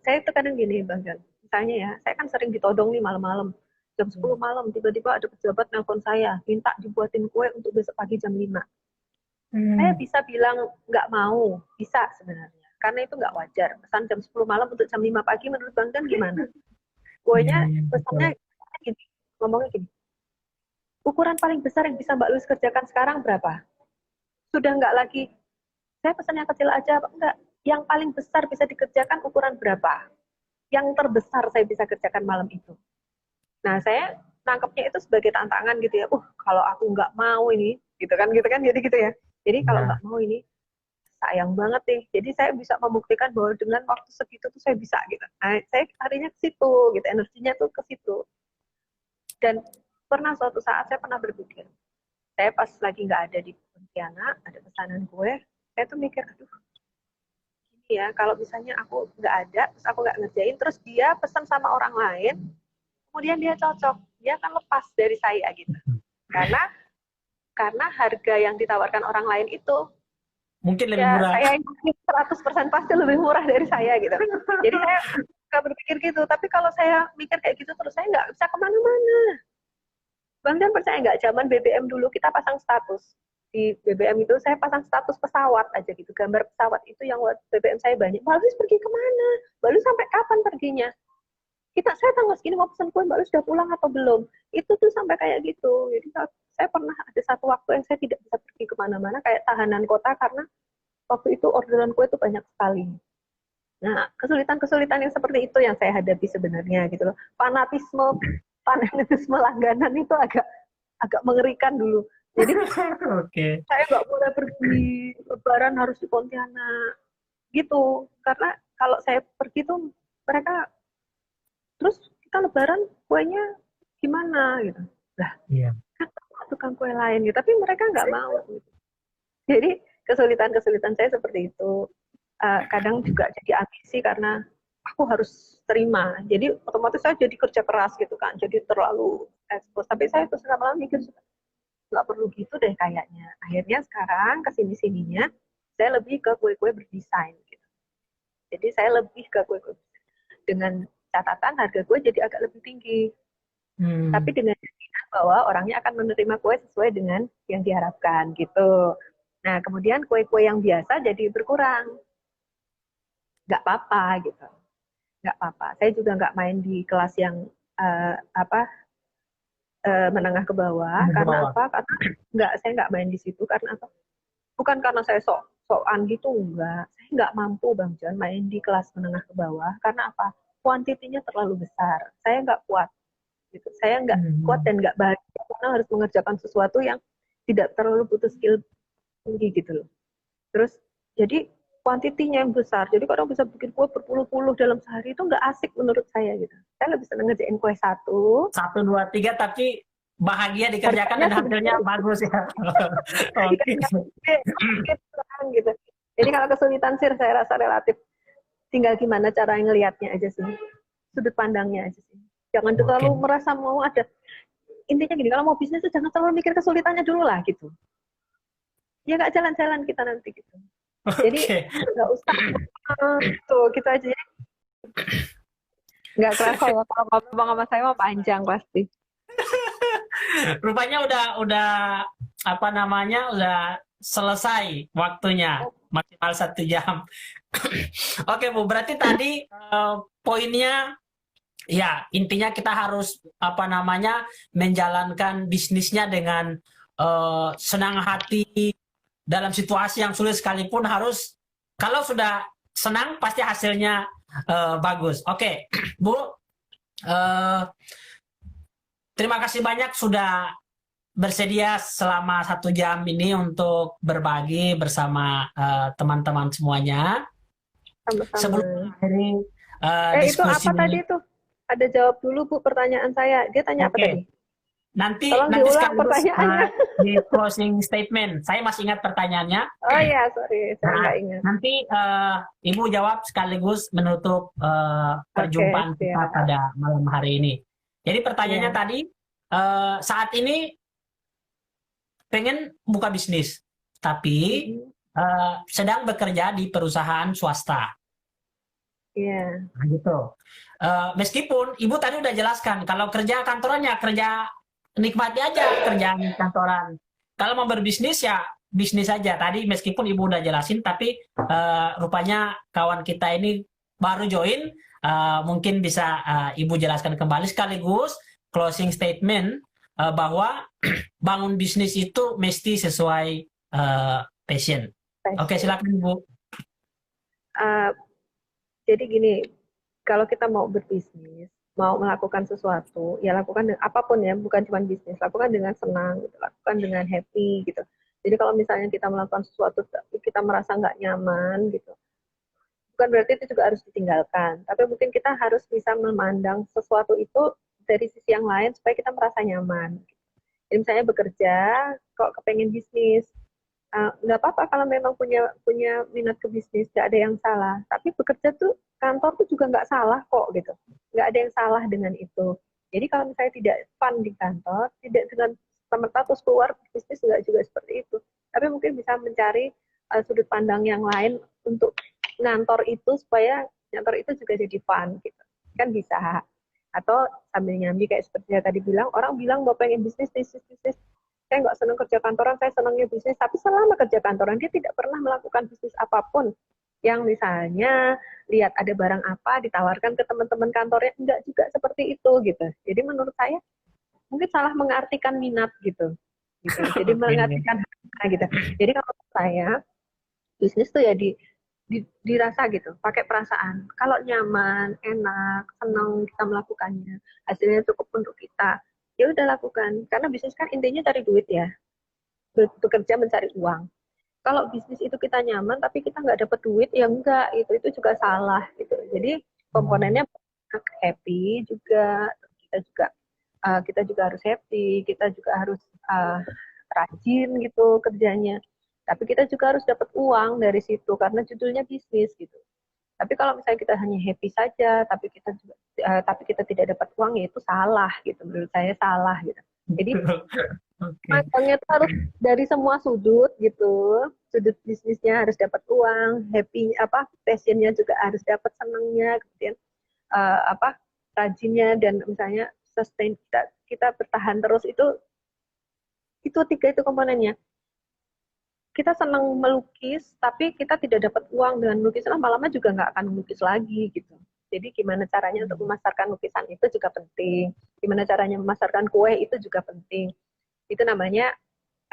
Speaker 1: saya itu kadang gini Bang Jan, misalnya ya, saya kan sering ditodong nih malam-malam, jam 10 malam tiba-tiba ada pejabat nelpon saya, minta dibuatin kue untuk besok pagi jam 5. Saya
Speaker 2: Hmm.
Speaker 1: bisa bilang nggak mau, bisa sebenarnya. Karena itu nggak wajar. Pesan jam 10 malam untuk jam 5 pagi menurut Bang Jan gimana?
Speaker 2: Iya,
Speaker 1: Kuenya,
Speaker 2: iya, betul.
Speaker 1: pesannya gini, ngomongnya gini, ukuran paling besar yang bisa Mbak Luis kerjakan sekarang berapa? Sudah nggak lagi, saya pesan yang kecil aja, apa enggak? Yang paling besar bisa dikerjakan ukuran berapa? Yang terbesar saya bisa kerjakan malam itu. Nah, saya nangkepnya itu sebagai tantangan gitu ya. Kalau aku nggak mau ini, gitu kan, jadi gitu ya. Jadi kalau
Speaker 2: Ya,
Speaker 1: nggak mau ini, sayang banget nih. Jadi saya bisa membuktikan bahwa dengan waktu segitu tuh saya bisa gitu. Nah, saya harinya ke situ, gitu, energinya tuh ke situ. Dan pernah suatu saat saya pernah berpikir, saya pas lagi nggak ada di Pontianak, ada pesanan kue, saya tuh mikir, aduh, gini ya, kalau misalnya aku nggak ada, terus aku nggak ngerjain, terus dia pesan sama orang lain, kemudian dia cocok, dia akan lepas dari saya gitu. Karena karena harga yang ditawarkan orang lain itu
Speaker 2: mungkin lebih
Speaker 1: ya
Speaker 2: murah.
Speaker 1: saya 100% pasti lebih murah dari saya gitu. Jadi saya nggak berpikir gitu. Tapi kalau saya mikir kayak gitu terus saya nggak bisa kemana-mana. Bang Dan percaya nggak? Zaman BBM dulu kita pasang status. di BBM itu saya pasang status pesawat aja gitu, gambar pesawat itu yang BBM saya banyak. Mbak Lus pergi kemana? Mbak Lus sampai kapan perginya? Saya tanggal segini mau pesan kue, Mbak Lus sudah pulang atau belum? Itu tuh sampai kayak gitu. Jadi saya pernah ada satu waktu yang saya tidak bisa pergi kemana-mana kayak tahanan kota karena waktu itu orderan kue itu banyak sekali. Nah, kesulitan-kesulitan yang seperti itu yang saya hadapi sebenarnya gitu loh. Fanatisme langganan itu agak agak mengerikan dulu. Jadi saya nggak boleh pergi lebaran harus di Pontianak gitu. Karena kalau saya pergi tuh mereka terus kita lebaran kuenya gimana gitu. Lah, kan tukang kue lain gitu. Tapi mereka nggak mau gitu. Jadi kesulitan-kesulitan saya seperti itu. Kadang juga jadi ambisi karena aku harus terima. Jadi otomatis saya jadi kerja keras gitu kan. Jadi terlalu ekspos. Tapi saya terus lama-lama mikir nggak perlu gitu deh kayaknya. Akhirnya sekarang kesini-sininya saya lebih ke kue-kue berdesain gitu. Jadi saya lebih ke kue-kue dengan catatan harga kue jadi agak lebih tinggi. Tapi dengan jaminan bahwa orangnya akan menerima kue sesuai dengan yang diharapkan gitu. Nah kemudian kue-kue yang biasa jadi berkurang. Nggak apa-apa gitu. Nggak apa-apa. Saya juga nggak main di kelas yang menengah ke bawah. Karena apa? Karena saya nggak main di situ karena apa? Bukan karena saya sokan gitu, enggak. Saya nggak mampu Bang John main di kelas menengah ke bawah karena apa? Kuantitinya terlalu besar. Saya nggak kuat. Gitu. Saya nggak kuat dan nggak bahagia karena harus mengerjakan sesuatu yang tidak terlalu butuh skill tinggi gitu loh. Terus jadi kuantitinya yang besar. Jadi kadang bisa bikin kue berpuluh-puluh dalam sehari itu nggak asik menurut saya gitu. Saya lebih senang ngerjain kue satu,
Speaker 2: dua, tiga, tapi bahagia dikerjakan dan hasilnya bagus ya. Oke.
Speaker 1: Gitu. Jadi kalau kesulitan sih saya rasa relatif. Tinggal gimana cara ngelihatnya aja sih. Sudut pandangnya aja sih. Jangan terlalu merasa mau ada. Intinya gini, kalau mau bisnis jangan terlalu mikir kesulitannya dulu lah gitu. Ya nggak jalan-jalan kita nanti gitu. Jadi nggak usah tuh gitu aja. Nggak kerasa ya kalau ngomong sama saya mah panjang pasti.
Speaker 2: Rupanya udah apa namanya udah selesai waktunya maksimal 1 jam. Oke Bu, berarti tadi poinnya ya intinya kita harus apa namanya menjalankan bisnisnya dengan senang hati dalam situasi yang sulit sekalipun harus kalau sudah senang pasti hasilnya bagus. Oke, Bu, terima kasih banyak sudah bersedia selama 1 jam ini untuk berbagi bersama teman-teman semuanya.
Speaker 1: Sama-sama.
Speaker 2: Sebelum mengakhiri diskusi
Speaker 1: itu apa tadi tuh? Ada jawab dulu Bu pertanyaan saya. Dia tanya apa tadi?
Speaker 2: Nanti
Speaker 1: sekaligus
Speaker 2: di closing statement. Saya masih ingat pertanyaannya.
Speaker 1: Oh ya, sorry, saya nggak ingat.
Speaker 2: Nanti Ibu jawab sekaligus menutup perjumpaan kita pada malam hari ini. Jadi pertanyaannya tadi, saat ini pengen buka bisnis, tapi sedang bekerja di perusahaan swasta.
Speaker 1: Iya.
Speaker 2: Nah, gitu. Meskipun Ibu tadi udah jelaskan, kalau kerja kantorannya kerja nikmati aja kerjaan kantoran. Kalau mau berbisnis ya bisnis aja. Tadi meskipun Ibu udah jelasin, tapi rupanya kawan kita ini baru join, mungkin bisa Ibu jelaskan kembali sekaligus closing statement bahwa bangun bisnis itu mesti sesuai passion. Oke, silakan Ibu.
Speaker 1: Jadi gini, kalau kita mau berbisnis, mau melakukan sesuatu, ya lakukan dengan apapun ya, bukan cuma bisnis, lakukan dengan senang, gitu, lakukan dengan happy gitu. Jadi kalau misalnya kita melakukan sesuatu, kita merasa nggak nyaman gitu, bukan berarti itu juga harus ditinggalkan, tapi mungkin kita harus bisa memandang sesuatu itu dari sisi yang lain supaya kita merasa nyaman. Jadi misalnya bekerja, kok kepengen bisnis, nggak apa-apa kalau memang punya minat ke bisnis, nggak ada yang salah. Tapi bekerja tuh kantor tuh juga nggak salah kok gitu, nggak ada yang salah dengan itu. Jadi kalau misalnya tidak fun di kantor, tidak dengan serta terus keluar bisnis nggak juga seperti itu. Tapi mungkin bisa mencari sudut pandang yang lain untuk ngantor itu supaya ngantor itu juga jadi fun gitu, kan bisa. Atau sambil nyambi kayak seperti saya tadi bilang, orang bilang mau pengen bisnis, saya nggak senang kerja kantoran, saya senangnya bisnis. Tapi selama kerja kantoran dia tidak pernah melakukan bisnis apapun yang misalnya lihat ada barang apa ditawarkan ke teman-teman kantornya, enggak juga seperti itu gitu. Jadi menurut saya mungkin salah mengartikan minat gitu. Jadi
Speaker 2: Oke.
Speaker 1: mengartikan gitu. Jadi kalau saya bisnis tuh ya dirasa gitu, pakai perasaan. Kalau nyaman, enak, senang kita melakukannya, hasilnya cukup untuk kita, ya udah lakukan. Karena bisnis kan intinya cari duit ya, bekerja mencari uang. Kalau bisnis itu kita nyaman tapi kita nggak dapat duit, ya enggak, itu juga salah gitu. Jadi komponennya happy juga, kita juga harus happy, kita juga harus rajin gitu kerjanya. Tapi kita juga harus dapat uang dari situ karena judulnya bisnis gitu. Tapi kalau misalnya kita hanya happy saja, tapi kita tidak dapat uang, ya itu salah gitu. Menurut saya salah gitu. Jadi
Speaker 2: Oke.
Speaker 1: mandangnya itu harus dari semua sudut gitu. Sudut bisnisnya harus dapat uang, happy passionnya juga harus dapat, senangnya, kemudian rajinnya, dan misalnya sustain kita bertahan terus, itu tiga itu komponennya. Kita senang melukis, tapi kita tidak dapat uang dengan melukis, lama-lama juga nggak akan melukis lagi gitu. Jadi gimana caranya untuk memasarkan lukisan itu juga penting. Gimana caranya memasarkan kue itu juga penting. Itu namanya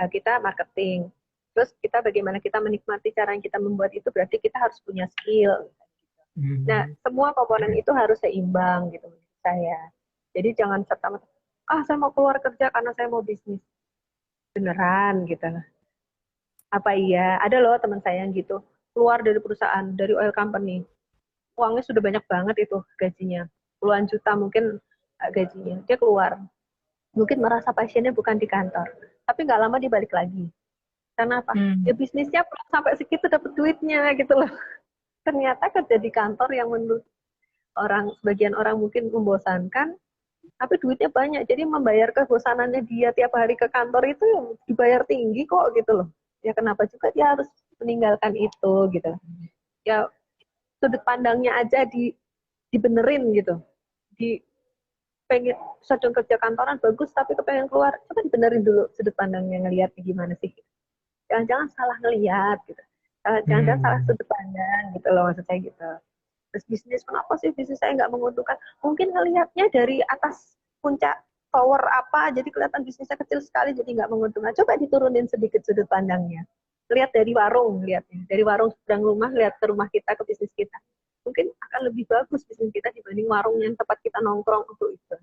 Speaker 1: kita marketing. Terus bagaimana kita menikmati cara yang kita membuat itu, berarti kita harus punya skill. Nah, semua komponen itu harus seimbang gitu menurut saya. Jadi jangan serta-merta, saya mau keluar kerja karena saya mau bisnis. Beneran gitu. Apa iya? Ada loh teman saya yang gitu, keluar dari perusahaan, dari oil company. Uangnya sudah banyak banget itu gajinya. Puluhan juta mungkin gajinya. Dia keluar. Mungkin merasa pasiennya bukan di kantor. Tapi nggak lama dia balik lagi. Karena apa? Ya bisnisnya belum sampai segitu dapat duitnya gitu loh. Ternyata kerja di kantor yang menurut sebagian orang mungkin membosankan, tapi duitnya banyak. Jadi membayar kebosanannya dia tiap hari ke kantor itu yang dibayar tinggi kok gitu loh. Ya kenapa juga dia harus meninggalkan itu gitu. Ya sudut pandangnya aja dibenerin gitu. Pengen sedang kerja kantoran bagus tapi kepengen keluar, coba dibenerin dulu sudut pandangnya, ngelihatnya gimana sih. Jangan-jangan salah ngelihat gitu. Jangan-jangan salah sudut pandang gitu loh, maksud saya gitu. Terus bisnis, kenapa sih bisnis saya nggak menguntungkan? Mungkin ngelihatnya dari atas puncak tower apa, jadi kelihatan bisnisnya kecil sekali, jadi nggak menguntungkan. Coba diturunin sedikit sudut pandangnya. Lihat dari warung, lihatnya. Dari warung seberang rumah, lihat ke rumah kita, ke bisnis kita. Mungkin akan lebih bagus bisnis kita dibanding warung yang tempat kita nongkrong untuk itu.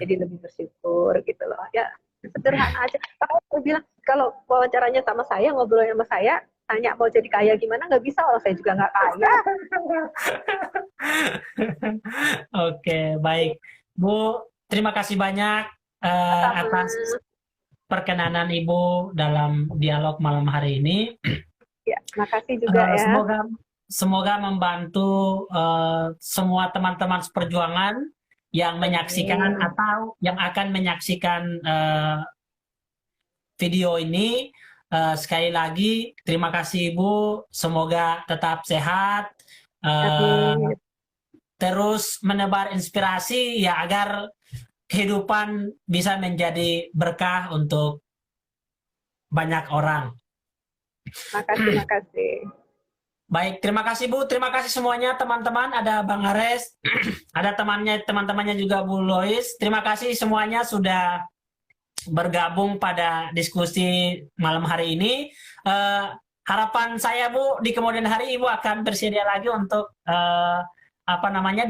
Speaker 1: Jadi lebih bersyukur gitu loh. Ya, sederhana aja. Kalau bilang, kalau wawancaranya sama saya, ngobrolnya sama saya, tanya mau jadi kaya gimana, nggak bisa, orang saya juga nggak kaya.
Speaker 2: Oke, baik. Bu, terima kasih banyak atas perkenanan Ibu dalam dialog malam hari ini.
Speaker 1: Ya, makasih juga ya.
Speaker 2: Semoga membantu semua teman-teman seperjuangan yang menyaksikan atau yang akan menyaksikan video ini. Sekali lagi, terima kasih Ibu. Semoga tetap sehat. Terus menebar inspirasi ya agar kehidupan bisa menjadi berkah untuk banyak orang.
Speaker 1: Makasih.
Speaker 2: Baik, terima kasih Bu. Terima kasih semuanya teman-teman. Ada Bang Ares, ada teman-temannya juga Bu Lois. Terima kasih semuanya sudah bergabung pada diskusi malam hari ini. Harapan saya Bu, di kemudian hari Ibu akan bersedia lagi untuk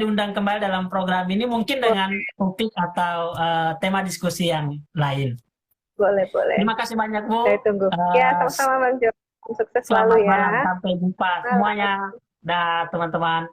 Speaker 2: diundang kembali dalam program ini, mungkin dengan topik atau tema diskusi yang lain.
Speaker 1: Boleh.
Speaker 2: Terima kasih banyak Bu.
Speaker 1: Saya tunggu. Ya, sama-sama Bang Jo. Sukses selalu ya.
Speaker 2: Selamat malam, sampai jumpa semuanya. Dah teman-teman.